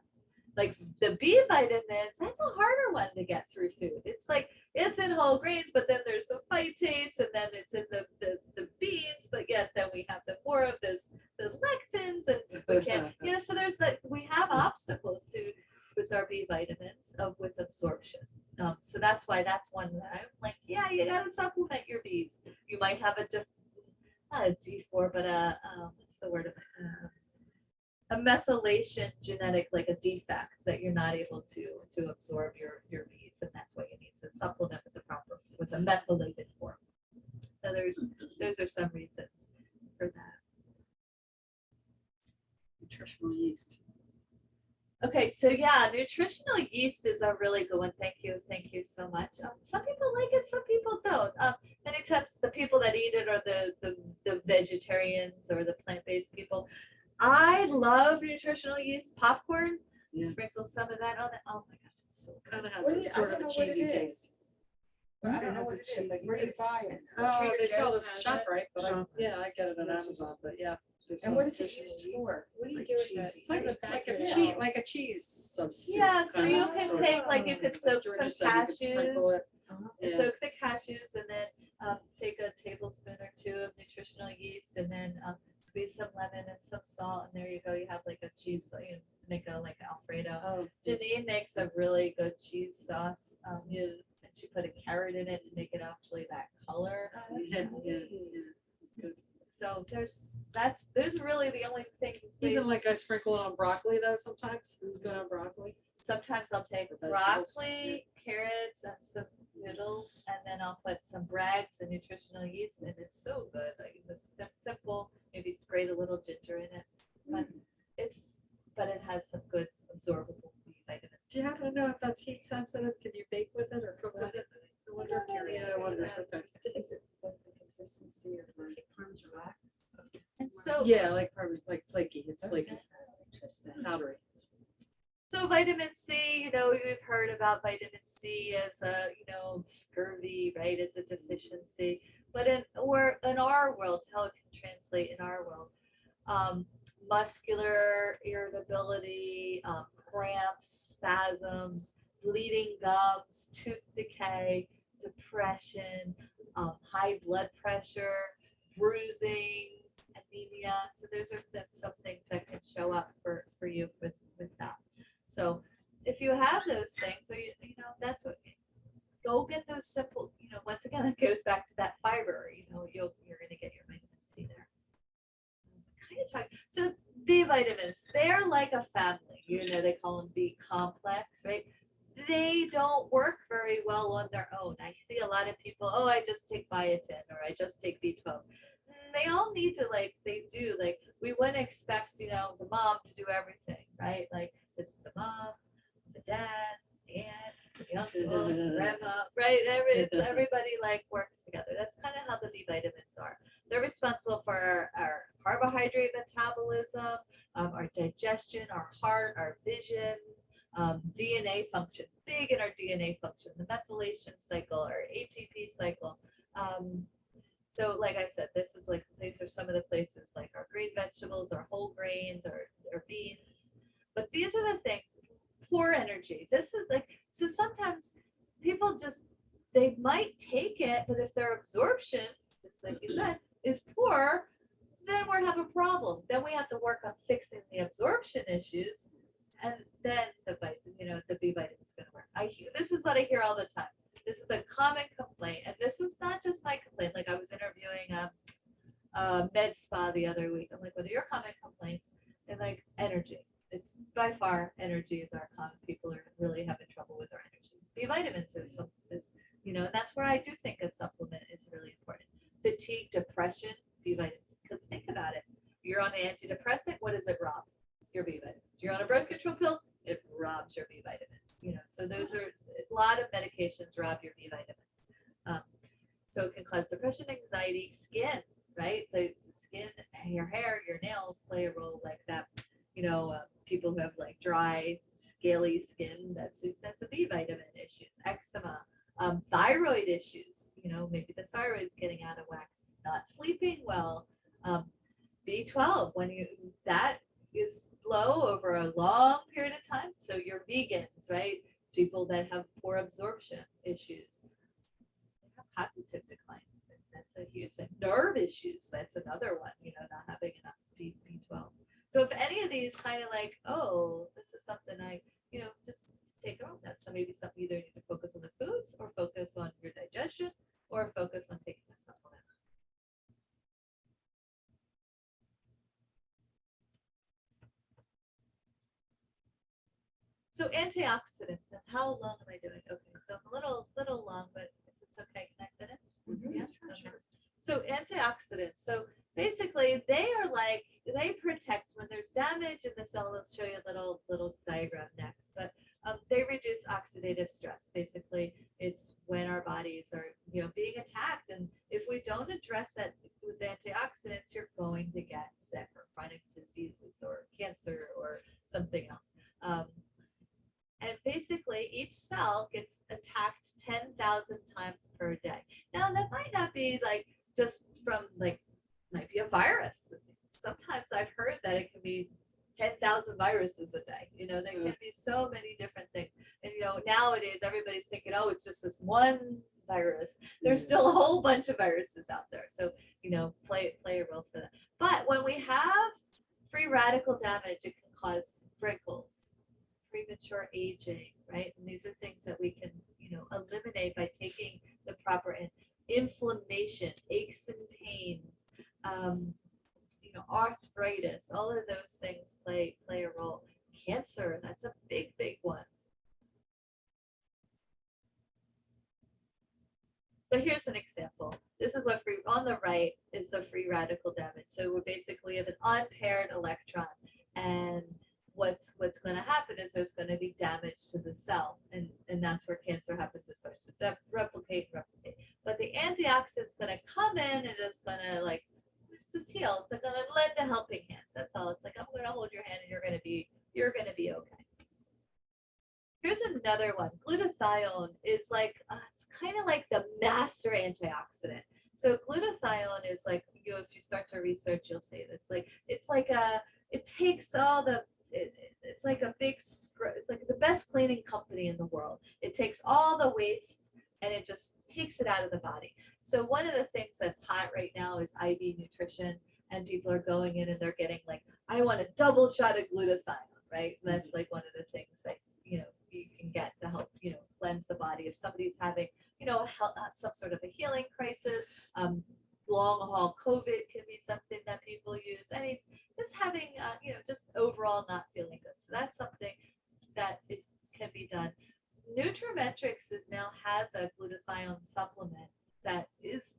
Like the B vitamins, that's a harder one to get through food. It's like it's in whole grains, but then there's the phytates, and then it's in the beans, but yet then we have the more of the lectins, and we can't, so there's we have obstacles with our B vitamins with absorption. So that's why that's one that I'm like, yeah, you gotta supplement your Bs. You might have not a D4, but what's the word of it? A methylation genetic, like a defect that you're not able to absorb your Bs, and that's why you need to supplement with a methylated form. So those are some reasons for that. Nutritional yeast. Okay, so yeah, nutritional yeast is a really good one. Thank you so much. Some people like it, some people don't. Many times the people that eat it are the vegetarians or the plant-based people. I love nutritional yeast popcorn. Yeah. Sprinkle some of that on it. Oh my gosh, it's so good. Kind of has What a is- I sort don't of a know what it cheesy is. taste. I don't know has what a it is. Like, cheesy where do you taste. buy it? Oh, Trader they sell Joe's it has at ShopRite, but Shop. yeah, I get it on Amazon, but yeah. And what is it used for? What do you Like do with cheese. it? It's like, It's like a Yeah. cheese, like a cheese substitute. Yeah, so kind you of, can sort of. take, like, you could soak Georgia some said you could sprinkle cashews. it. Yeah. Soak the cashews and then take a tablespoon or two of nutritional yeast and then squeeze some lemon and some salt and there you go. You have like a cheese, so you make a like Alfredo. Oh, Janine makes a really good cheese sauce. yeah, And she put a carrot in it to make it actually that color. yeah, yeah, it's good. So there's really the only thing. Even is- like I sprinkle it on broccoli though, sometimes it's good on broccoli. Sometimes I'll take Or vegetables, broccoli, carrots, and some noodles, and then I'll put some Bragg's and nutritional yeast, and it's so good. Like it's simple. Maybe grate a little ginger in it, but it has some good absorbable B vitamins. Do you happen to know if that's heat sensitive? Can you bake with it or cook with it? I wonder. Yeah, I wonder. Okay. Is it like the consistency of like Parmesan wax? And so Yeah, like like flaky. It's flaky, Interesting. powdery. So vitamin C, you've heard about vitamin C as a, scurvy, right, as a deficiency. But in our world, how it can translate in our world, muscular irritability, cramps, spasms, bleeding gums, tooth decay, depression, high blood pressure, bruising, anemia. So those are some things that can show up for you with that. So if you have those things, or that's what, go get those simple, once again, it goes back to that fiber, you're going to get your vitamin C there. Kind of talk, so B vitamins, they're like a family, they call them B complex, right? They don't work very well on their own. I see a lot of people, oh, I just take biotin or I just take B12. They all need to, we wouldn't expect, the mom to do everything, right? Like, it's the mom, the dad, the aunt, the uncle, the grandma, right? Everybody works together. That's kind of how the B vitamins are. They're responsible for our carbohydrate metabolism, our digestion, our heart, our vision, DNA function, big in our DNA function, the methylation cycle, our ATP cycle. So like I said, these are some of the places like our green vegetables, our whole grains, our beans. But these are the things, poor energy. This is so sometimes people they might take it, but if their absorption, just like you said, is poor, then we're gonna have a problem. Then we have to work on fixing the absorption issues. And then the B vitamin is gonna work. This is what I hear all the time. This is a common complaint, and this is not just my complaint. Like I was interviewing a med spa the other week. I'm like, what are your common complaints? And energy. It's by far energy is our common. People are really having trouble with their energy. B vitamins and that's where I do think a supplement is really important. Fatigue, depression, B vitamins. Because think about it. You're on an antidepressant. What does it rob? Your B vitamins. You're on a birth control pill. It robs your B vitamins. So those are a lot of medications rob your B vitamins. So it can cause depression, anxiety, skin, right? The skin, your hair, your nails play a role like that. People who have dry, scaly skin, that's a B vitamin issues. Eczema, thyroid issues. Maybe the thyroid's getting out of whack. Not sleeping well. B12 that is low over a long period of time. So you're vegans, right? People that have poor absorption issues. They have cognitive decline. That's a huge thing. Nerve issues. That's another one, not having enough B12. So if any of these kind of oh, this is something I, just take on that. So maybe something either you need to focus on the foods or focus on your digestion or focus on taking a supplement. So antioxidants, and how long am I doing? Okay, so I'm a little long, but if it's okay, can I finish? Yeah, sure. So antioxidants, so basically they are they protect when there's damage in the cell. I'll show you a little diagram next, but they reduce oxidative stress. Basically, it's when our bodies are being attacked, and if we don't address that with antioxidants, you're going to get sick or chronic diseases or cancer or something else. And basically, each cell gets attacked 10,000 times per day. Now, that might not be just from might be a virus. Sometimes that it can be 10,000 viruses a day. You know, there can be so many different things. And, you know, nowadays everybody's thinking, oh, it's just this one virus. There's still a whole bunch of viruses out there. So, you know, play a role for that. But when we have free radical damage, it can cause wrinkles, premature aging, right? And these are things that we can, you know, eliminate by taking the proper inflammation, aches and pains, you know, arthritis, all of those things play a role. Cancer, that's a big one. So here's an example. This is what free, on the right is the free radical damage. So we basically have an unpaired electron, and what's going to happen is there's going to be damage to the cell, and that's where cancer happens. It starts to replicate. But the antioxidant's going to come in and it's going to like, it's just heal. It's going to lend a helping hand. That's all. It's like, I'm going to hold your hand and you're going to be okay. Here's another one. Glutathione is like, it's kind of like the master antioxidant. So glutathione is like, you know, if you start to research, you'll see it. It takes all the, it's like a big, it's like the best cleaning company in the world. It takes all the waste and it just takes it out of the body. So one of the things that's hot right now is IV nutrition, and people are going in and they're getting like, I want a double shot of glutathione, right? And that's like one of the things that, you know, you can get to help, you know, cleanse the body. If somebody's having, you know, some sort of a healing crisis, long haul COVID can be something that people use. Just having, you know, just overall not feeling good. So that's something that can be done. Nutrimetrics has a glutathione supplement that is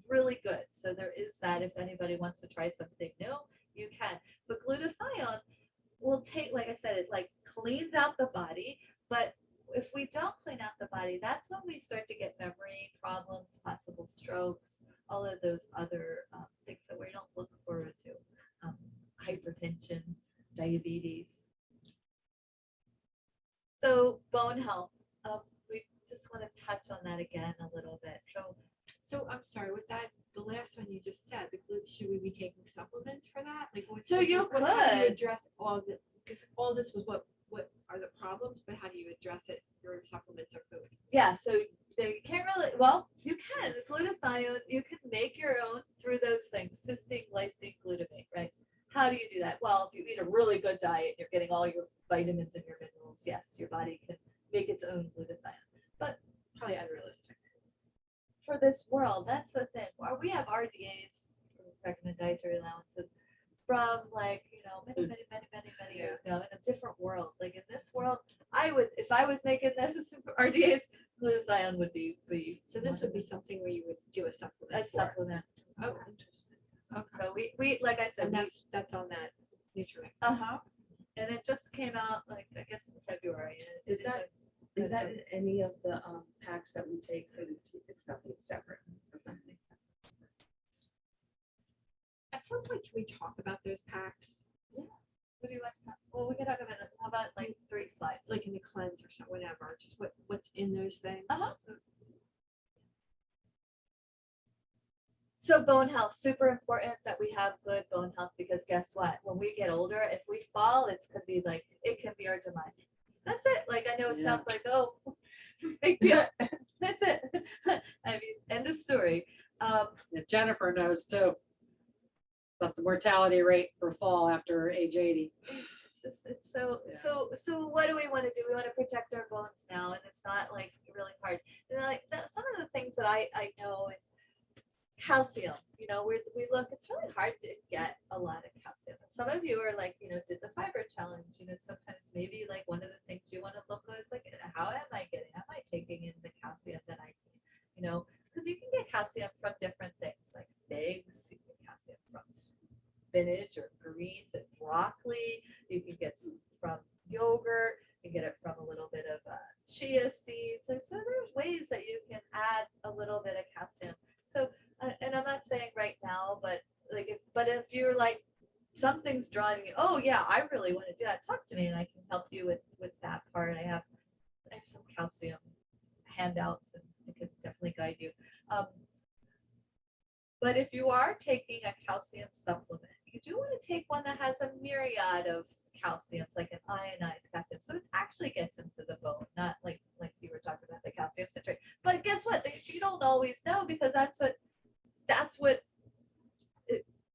really good. So there is that. If anybody wants to try something new, you can. But glutathione will take, like I said, it like cleans out the body. But if we don't clean out the body, that's when we start to get memory problems, possible strokes, all of those other things that we don't look forward to. Hypertension, diabetes. So bone health, we just want to touch on that again a little bit. So I'm sorry, with that, the last one you just said, the gluten, should we be taking supplements for that? Like, So you how do you could. address all the, because all this was what are the problems, but how do you address it through supplements or food? Yeah, so you can't really, well, you can. Glutathione, you can make your own through those things, cysteine, glycine, glutamate, right? How do you do that? Well, if you eat a really good diet, you're getting all your vitamins and your minerals. Yes, your body can make its own glutathione. But Probably unrealistic. for this world, that's the thing. We have RDAs, recommended dietary allowances, from like, you know, many years ago in a different world. Like in this world, if I was making those RDAs, glutathione would be. So this would be something where you would do a supplement. A supplement. Oh, interesting. Okay. So we like I said, And that's on that nutrient. and it just came out like I guess in February. Is that in any of the packs that we take? It's nothing separate. It's nothing. At some point, can we talk about those packs, What do you want to talk? Well, we can talk about it. How about like 3 slides? like in the cleanse or something, whatever, just what's in those things? So bone health, super important that we have good bone health, because guess what? When we get older, if we fall, it can be our demise. That's it. Like, I know it sounds like, oh, big deal. That's it. I mean, end of story. Yeah, Jennifer knows too. About the mortality rate for fall after age 80. It's so what do we want to do? We want to protect our bones now, and it's not like really hard. And some of the things that I know is calcium. You know, we look, it's really hard to get a lot of calcium. And some of you are like, you know, did the fiber challenge. You know, sometimes maybe like one of the things you want to look at is like, am I taking in the calcium that I need? You know, because you can get calcium from different things like figs, you can get calcium from spinach or greens and broccoli. You can get from yogurt. You can get it from a little bit of chia seeds. So there's ways that you can add a little bit of calcium. So, and I'm not saying right now, but if you're like, something's driving you, oh yeah, I really want to do that, talk to me and I can help you with that part. I have some calcium handouts and I could definitely guide you. But if you are taking a calcium supplement, you do want to take one that has a myriad of calciums, like an ionized calcium, so it actually gets into the bone, not like you were talking about the calcium citrate. But guess what? You don't always know, because that's what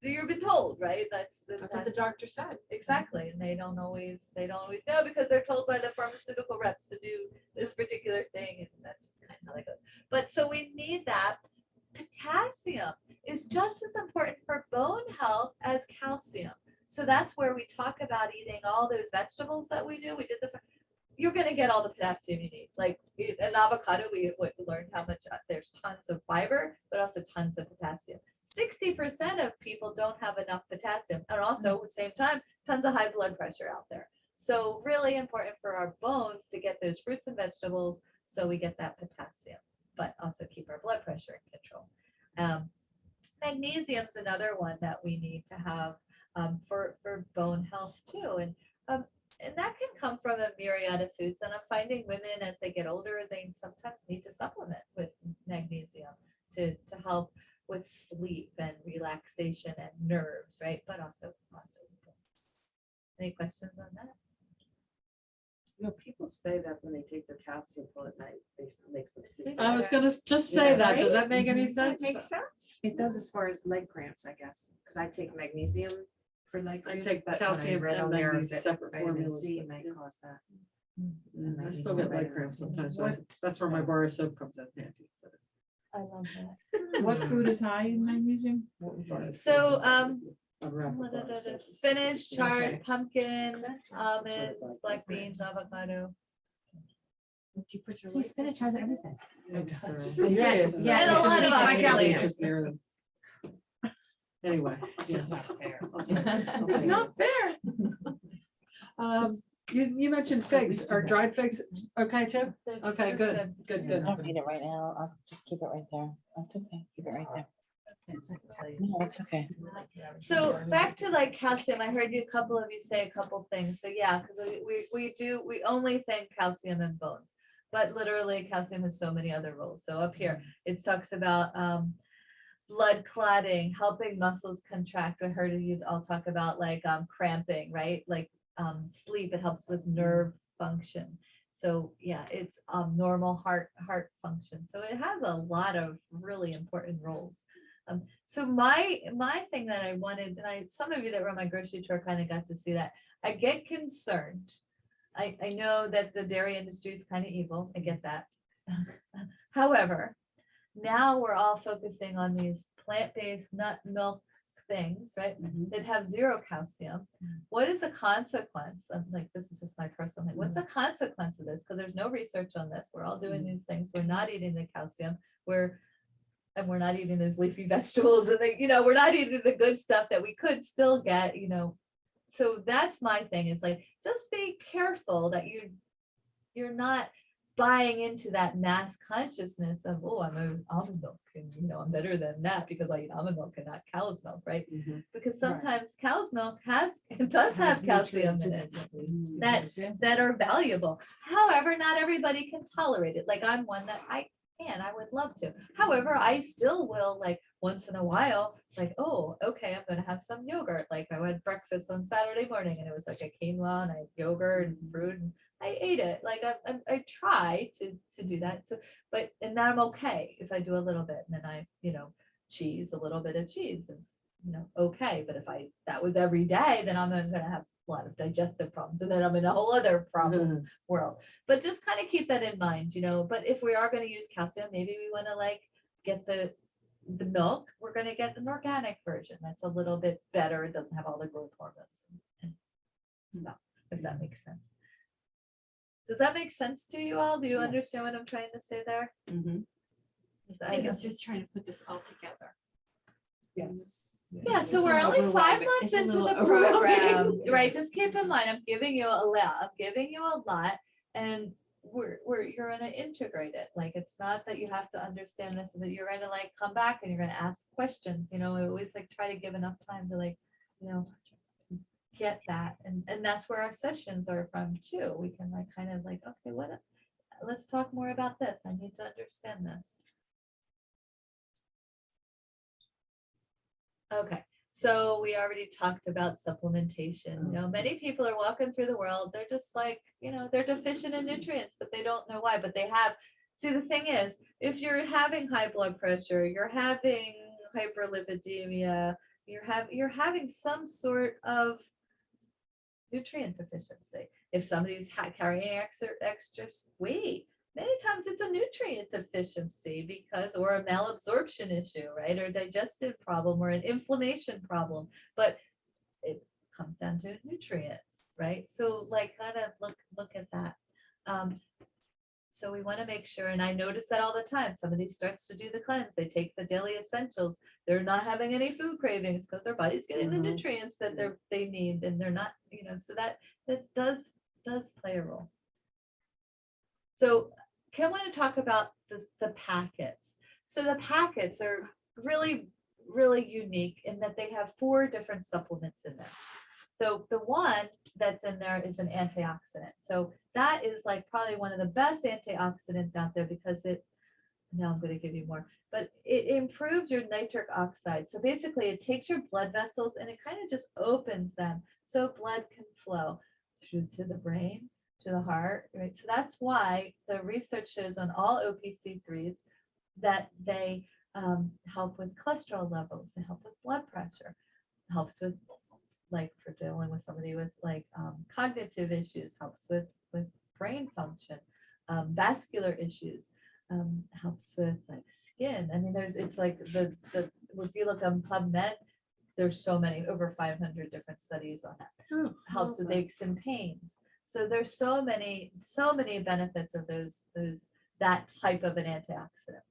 you've been told, right? That's That's what the doctor said. exactly, and they don't always know, because they're told by the pharmaceutical reps to do this particular thing, and that's kind of how that goes. But so we need that. Potassium is just as important for bone health as calcium. So that's where we talk about eating all those vegetables that we do. You're going to get all the potassium you need. Like an avocado, we learned how much there's tons of fiber, but also tons of potassium. 60% of people don't have enough potassium, and also at the same time, tons of high blood pressure out there. So really important for our bones to get those fruits and vegetables, so we get that potassium, but also keep our blood pressure in control. Magnesium is another one that we need to have for bone health too, and that can come from a myriad of foods. And I'm finding women as they get older, they sometimes need to supplement with magnesium to help with sleep and relaxation and nerves, right? But also bones. Any questions on that? You know, people say that when they take their calcium pill at night, it makes them sleep. I was gonna just say Yeah, that. Does right? that make any Mhm. sense? Makes sense. It does as far as leg cramps, I guess, because I take magnesium for leg I cramps. take but when calcium read and on there magnesium that separate vitamin formulas, C but might yeah. cause that. I still get leg cramps sometimes. So that's where my bar of soap comes in handy. I love that. What food is high in magnesium? So, Unwrap the bar of soap. spinach, chard, Okay. pumpkin, almonds, black beans, avocado. See, spinach has everything. So- Yes, yeah, And a it's lot of just- other it's like flavors. Just near them. Anyway, It's just yes. not fair. It's not fair. You mentioned figs. Are dried figs okay too? They're just Okay, as good, good, good. I'll read it right now. I'll just keep it right there. That's okay. Keep it right there. No, it's okay. So back to like calcium, I heard you, a couple of you say a couple things. So yeah, because we only think calcium in bones, but literally calcium has so many other roles. So up here, it talks about blood clotting, helping muscles contract. I heard you all talk about like cramping, right? Like sleep, it helps with nerve function. So yeah, it's normal heart function. So it has a lot of really important roles. So my thing that I wanted, and some of you that were on my grocery tour kind of got to see that. I get concerned. I know that the dairy industry is kind of evil. I get that. However, now we're all focusing on these plant-based nut milk things, right? That have zero calcium. What is the consequence of, like, this is just my personal thing. What's the consequence of this? Because there's no research on this. We're all doing these things. We're not eating the calcium. We're not eating those leafy vegetables, and we're not eating the good stuff that we could still get, So that's my thing. Is like, just be careful that you're not buying into that mass consciousness of, oh, I'm an almond milk, and I'm better than that because I eat almond milk and not cow's milk, right? Because sometimes cow's milk does have calcium in it that are valuable. However, not everybody can tolerate it. Like, I'm one that I would love to. However, I still will, like, once in a while, like, oh, okay, I'm gonna have some yogurt. Like, I had breakfast on Saturday morning and it was like a quinoa and I had yogurt and fruit, and I ate it. Like, I try to do that. So, and then I'm okay if I do a little bit, and then I, cheese, a little bit of cheese is, okay. But if that was every day, then I'm gonna have a lot of digestive problems, and then I'm in a whole other problem world. But just kind of keep that in mind, But if we are going to use calcium, maybe we want to like get the milk. We're going to get an organic version that's a little bit better. It doesn't have all the growth hormones and stuff, if that makes sense. Does that make sense to you all? Do you understand what I'm trying to say there? I think it's just trying to put this all together. Yes. Yeah, so It's we're a only little 5 overwhelming. months It's a into little the program, overwhelming. right? Just keep in mind, I'm giving you a lot, and you're gonna integrate it. Like, it's not that you have to understand this, but you're gonna like come back and you're gonna ask questions. We always like try to give enough time to like, get that, and that's where our sessions are from too. We can like kind of like, okay, let's talk more about this. I need to understand this. Okay, So we already talked about supplementation. You know, many people are walking through the world. They're just like, you know, they're deficient in nutrients, but they don't know why. But they have. See, the thing is, if you're having high blood pressure, you're having hyperlipidemia, you're having some sort of nutrient deficiency. If somebody's carrying extra weight, many times it's a nutrient deficiency because, or a malabsorption issue, right? Or a digestive problem or an inflammation problem, but it comes down to nutrients, right? So like kind of look at that. So we want to make sure, and I notice that all the time, somebody starts to do the cleanse, they take the daily essentials, they're not having any food cravings because their body's getting the nutrients that they need, and they're not, you know, so that does play a role. So I want to talk about the packets. So the packets are really, really unique in that they have 4 different supplements in there. So the one that's in there is an antioxidant. So that is like probably one of the best antioxidants out there because now I'm going to give you more, but it improves your nitric oxide. So basically it takes your blood vessels and it kind of just opens them so blood can flow through to the brain, to the heart, right? So that's why the research shows on all OPC3s that they help with cholesterol levels, they help with blood pressure, helps with, like for dealing with somebody with like cognitive issues, helps with brain function, vascular issues, helps with like skin. I mean, it's like the if you look on PubMed, there's so many, over 500 different studies on that. Helps with aches and pains. So there's so many benefits of that type of an antioxidant.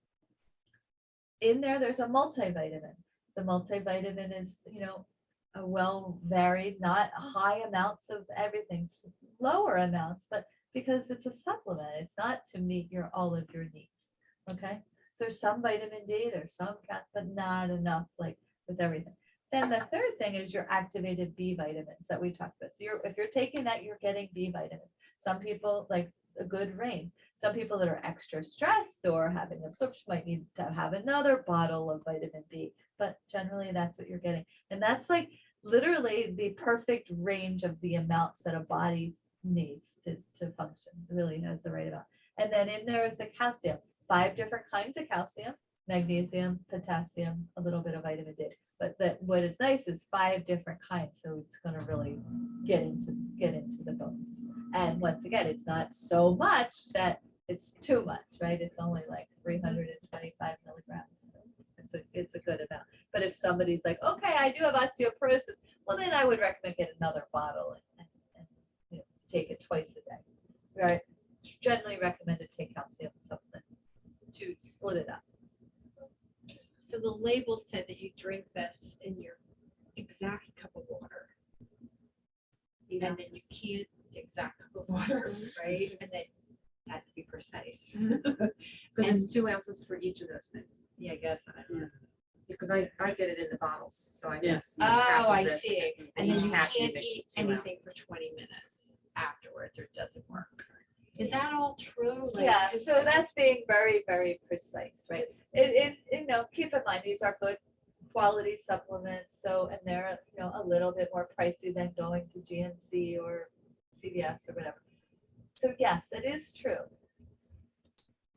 In there's a multivitamin. The multivitamin is, you know, a well varied, not high amounts of everything, lower amounts, but because it's a supplement, it's not to meet all of your needs. Okay, so there's some vitamin D, there's some but not enough, like with everything. Then the third thing is your activated B vitamins that we talked about. So if you're taking that, you're getting B vitamins. Some people like a good range. Some people that are extra stressed or having absorption might need to have another bottle of vitamin B, but generally that's what you're getting. And that's like literally the perfect range of the amounts that a body needs to function. It really has the right amount. And then in there is the calcium, 5 different kinds of calcium, magnesium, potassium, a little bit of vitamin D. But what is nice is 5 different kinds, so it's going to really get into the bones. And once again, it's not so much that it's too much, right? It's only like 325 milligrams. So it's a good amount. But if somebody's like, okay, I do have osteoporosis, well, then I would recommend get another bottle and you know, take it twice a day. Right? Generally recommend to take calcium supplement to split it up. So the label said that you drink this in your exact cup of water. And then you can't exact cup of water, right? And then that to be precise. Because it's 2 ounces for each of those things. Yeah, I guess. Because I get it in the bottles, so I guess. Oh, I see. And then each you packet can't makes eat 2 anything for ounces. 20 minutes afterwards, or it doesn't work. Is that all true? Like, Yeah, 'cause so that's being very, very precise, right? It you know, keep in mind, these are good quality supplements, so, and they're, you know, a little bit more pricey than going to GNC or CVS or whatever. So yes, it is true.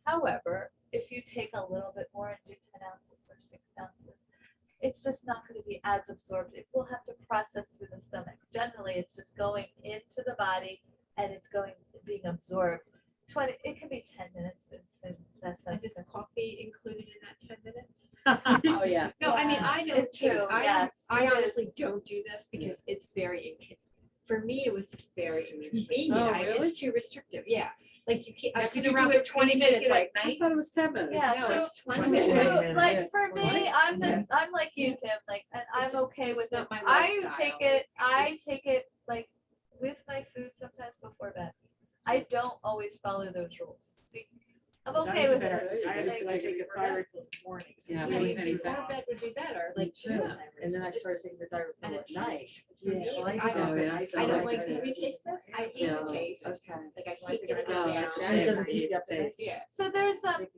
However, if you take a little bit more and do 10 ounces or 6 ounces, it's just not going to be as absorbed. It will have to process through the stomach. Generally, it's just going into the body and it's being absorbed. It can be 10 minutes. Is this coffee included in that 10 minutes? Oh, yeah. No, I mean, I know It's too. true, I yes, I it honestly is. don't do this because it's very for me, it was just very inconvenient. Oh, really? It's too restrictive. Yeah. Like you can't, I'm Could sitting you around do for it 20 can you take minutes, it at like, night? I thought it was 10 minutes. Yeah, no, so- it's 20 So, minutes. like for me, I'm like you, Kim. Like, and I'm It's okay with it's it. not my I lifestyle. take it like with my food sometimes before bed. I don't always follow those rules. I'm okay with Better. it. I Like, take a thyroid pill in the morning. so Yeah, you me can't neither. eat Before that. bed would be better, Me like, too. yeah. And then I started taking the thyroid And pill it at night. tastes, for me, Yeah, like, I do I Oh, yeah, I so I don't I like, like does it. we taste this? I hate Yeah. the taste. Okay. Like, I So I hate think getting I Oh, the that's a down. shame. doesn't I keep hate you up the at night. taste. Yeah. So there's there's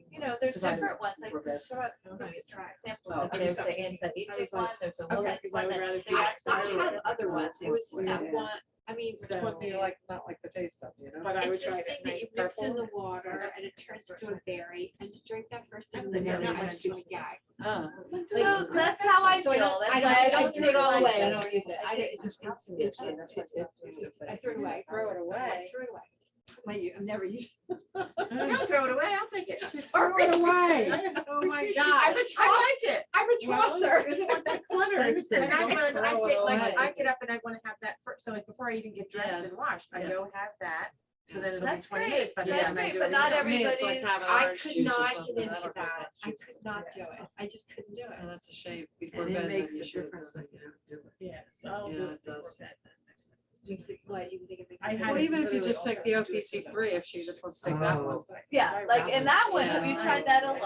Because I different ones. I before can bed. show up I'm maybe gonna some try it. samples. Oh, Like I there's just the don't- anti-aging was like- one, there's a Okay. woman's Because I one would that rather they keep actually I thyroid. have other ones, it was just that Yeah. one, I mean, So- What do you like, not like the taste of, you know? But I would it's this try it thing at that you night. mix in the Purple. water and it turns into a berry, and to drink that first thing in the think morning, every I just want to gag. Oh. So that's how I So feel. I That's don't, why I don't don't throw it take all my away, I pill. don't use it, I, take it's just, That's what it's, I'm saying. That's what I threw it away. Throw it away. I threw it away. I'm never used. Don't throw it away, I'll take it. Throw it away. Oh my I gosh. like it. I'm a tosser. Isn't it that cluttered? And I learned, I Throw it take, like, away. I get up and I wanna have that first, so like, before I even get dressed and Yes, washed, I yeah. go have that. So then it'll be That's 20 great. minutes by the That's time I great, do but not everything Me, else. it's like everybody's- having I orange could juice or not something. get I into don't that, drink I juice. could not do it, I just couldn't do Oh, it. that's a shame. Before And bed. it then makes you a should, difference when yeah. you do it. Yeah, so I'll Yeah, do it it before does. bed then next time. You think, what, you think it makes? I a had Well, it even if you literally just also take the have to do it OPC so three, that- if she just wants to take that one. Yeah, like in that one, have you Yeah. tried that alone?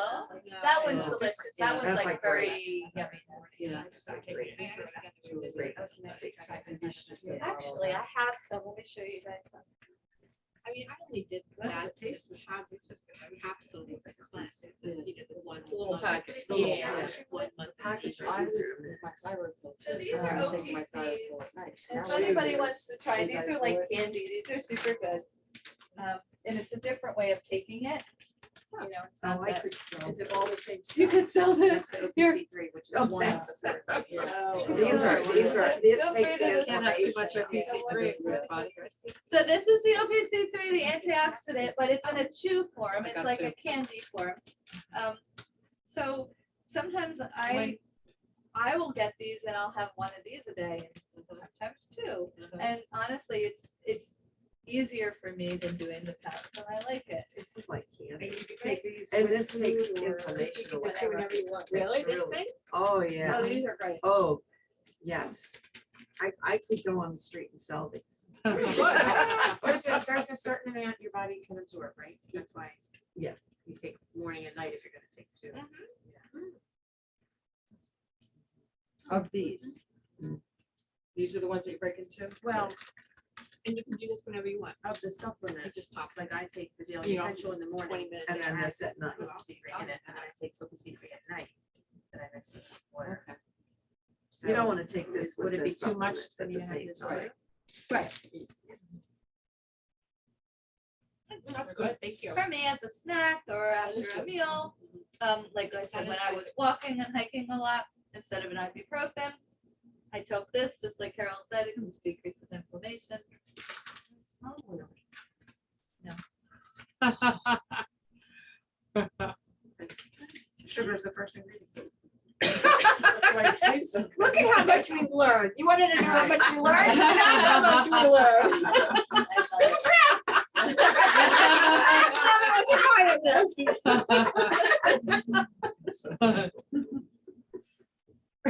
That one's Yeah. delicious. Yeah. That one's That's like like very yummy. Yeah. I just don't take it. I always get It's really great. Actually, I have some. Let me show you guys some. I mean, I only did Well, that, it tastes good. capsule, cleanse, you know, the one. It's a little month. packet. Yeah, 1 month. Package I was easier. with my thyroid pill So too, these I are was taking my thyroid pill at OTCs. night. If Now anybody it wants is- to try, is these that are like good? candy. These are super good. And it's a different way of taking it. You know, it's Oh, not I that. could sell. Is it all the same stuff? You could sell this. That's the Here. OPC3, which is Oh, one of thanks. the Oh, These are, Feel these are, this free takes to the listen. Can't have too much information. OPC3 in your body. So this is the OPC3, the antioxidant, but it's in a chew form. I It's got like two. a candy form. So sometimes I will get these and I'll have one of these a day, and sometimes two. And honestly, it's easier for me than doing the pouch, and I like it. This is like And candy. you can take these. And with this food takes or- inflammation You can away. do whatever you want. Really, It's this really- thing? Oh, yeah. Oh, these are great. Oh, yes. I could go on the street and sell these. There's a certain amount your body can absorb, right? That's why. Yeah. You take morning and night if you're gonna take two. Of these. These are the ones that you break into? Well, And you can do this whenever you want. of the You supplement, just pop like I take the daily You know, essential in the 20 morning. minutes. And it then has this at night. OPC3 in it, and then I take OPC3 at night. That I mix with water. Okay. You don't So, want to take this with would it be this too much supplement for at me the to have same this time. too? Right. That's good, thank you. For me, as a snack or after a meal, like I said, when I was walking and hiking a lot, instead of an ibuprofen, I took this, just like Carol said, it decreases inflammation. Sugar is the first ingredient. Look at how much we've learned. You wanted to know how much we learned? That's how much we learned. None of us are part of this.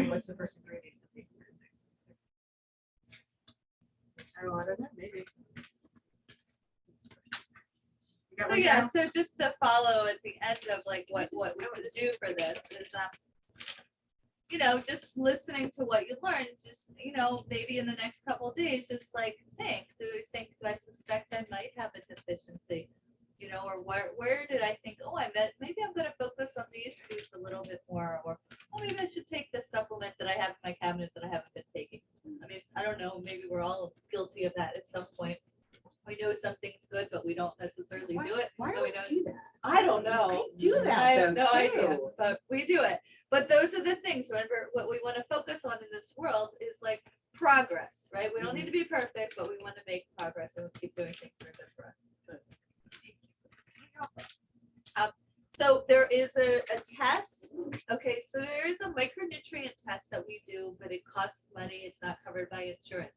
What's the first ingredient? Oh, I don't know, maybe. You got So one yeah, down? so just to follow at the end of like what we would do for this is, you know, just listening to what you learned, just, you know, maybe in the next couple of days, just like think, do I suspect I might have a deficiency? You know, or where did I think, oh, maybe I'm gonna focus on these foods a little bit more, or, oh, maybe I should take this supplement that I have in my cabinet that I haven't been taking. I mean, I don't know, maybe we're all guilty of that at some point. We know something's good, but we don't necessarily do it. Why and do we we don't- do that? I don't know. I do that I have though, no idea, too. but we do it. But those are the things, remember, what we want to focus on in this world is like progress, right? We don't need to be perfect, but we want to make progress and we'll keep doing things that are good for us. So there is a test. Okay, so there is a micronutrient test that we do, but it costs money. It's not covered by insurance.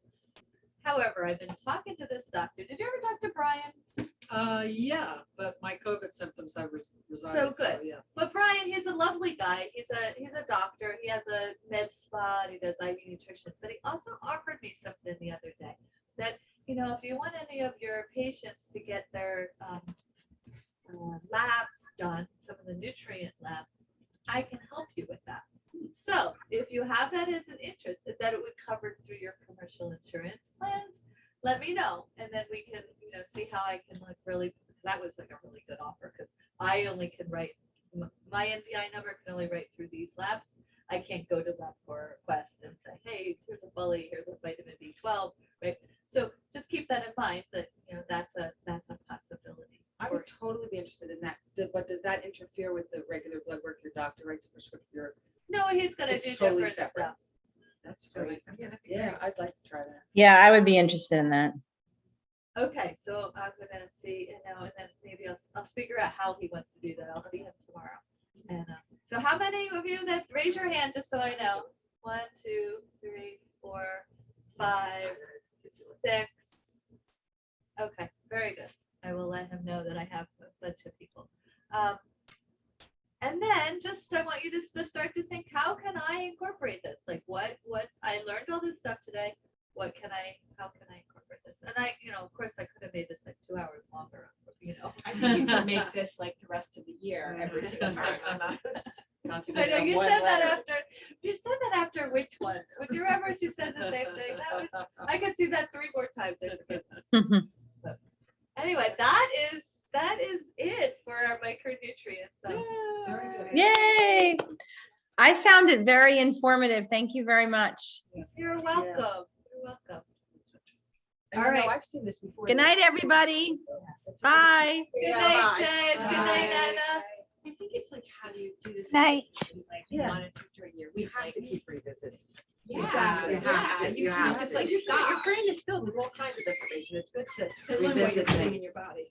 However, I've been talking to this doctor. Did you ever talk to Brian? Yeah, but my COVID symptoms have resigned. So good. Yeah. But Brian, he's a lovely guy. He's a doctor. He has a med spa. And he does IV nutrition. But he also offered me something the other day that, you know, if you want any of your patients to get their labs done, some of the nutrient labs, I can help you with that. So if you have that as an interest, that it would cover through your commercial insurance plans, let me know, and then we can, see how I can like really, that was like a really good offer, because I only can write, my NPI number can only write through these labs. I can't go to LabCorp Quest and say, hey, here's a bully, here's a vitamin B12, right? So just keep that in mind, that, that's a possibility. I would totally be interested in that, but does that interfere with the regular blood work your doctor writes a prescription? No, he's gonna It's do totally different separate. stuff. That's great. Yeah, I'd like to try that. Yeah, I would be interested in that. Okay, so I'm gonna see, and then maybe I'll figure out how he wants to do that. I'll see him tomorrow. And so how many of you that raise your hand just so I know? 1, 2, 3, 4, 5, 6. Okay, very good. I will let him know that I have a bunch of people. And then I want you to start to think, how can I incorporate this? Like what I learned all this stuff today. How can I incorporate this? And I, of course I could have made this like 2 hours longer, I think you can make this like the rest of the year, every single time. I know you said that after which one? Would you remember she said the same thing? I could see that 3 more times. I forget. But anyway, that is it for our micronutrients. So, Very good. Yay! I found it very informative. Thank you very much. you're welcome. You're welcome. And All right. I've seen this before. Good night, everybody. Bye. Good night, Jen. Good night, Anna. I think it's like, how do you do this? Night. Like Yeah. monitor during your We week, have like, to keep revisiting. yeah, Exactly. You have to. you You can't have just to. like Your stop. brain is filled with all kinds of information. It's good to Eliminate revisit everything in things. your body.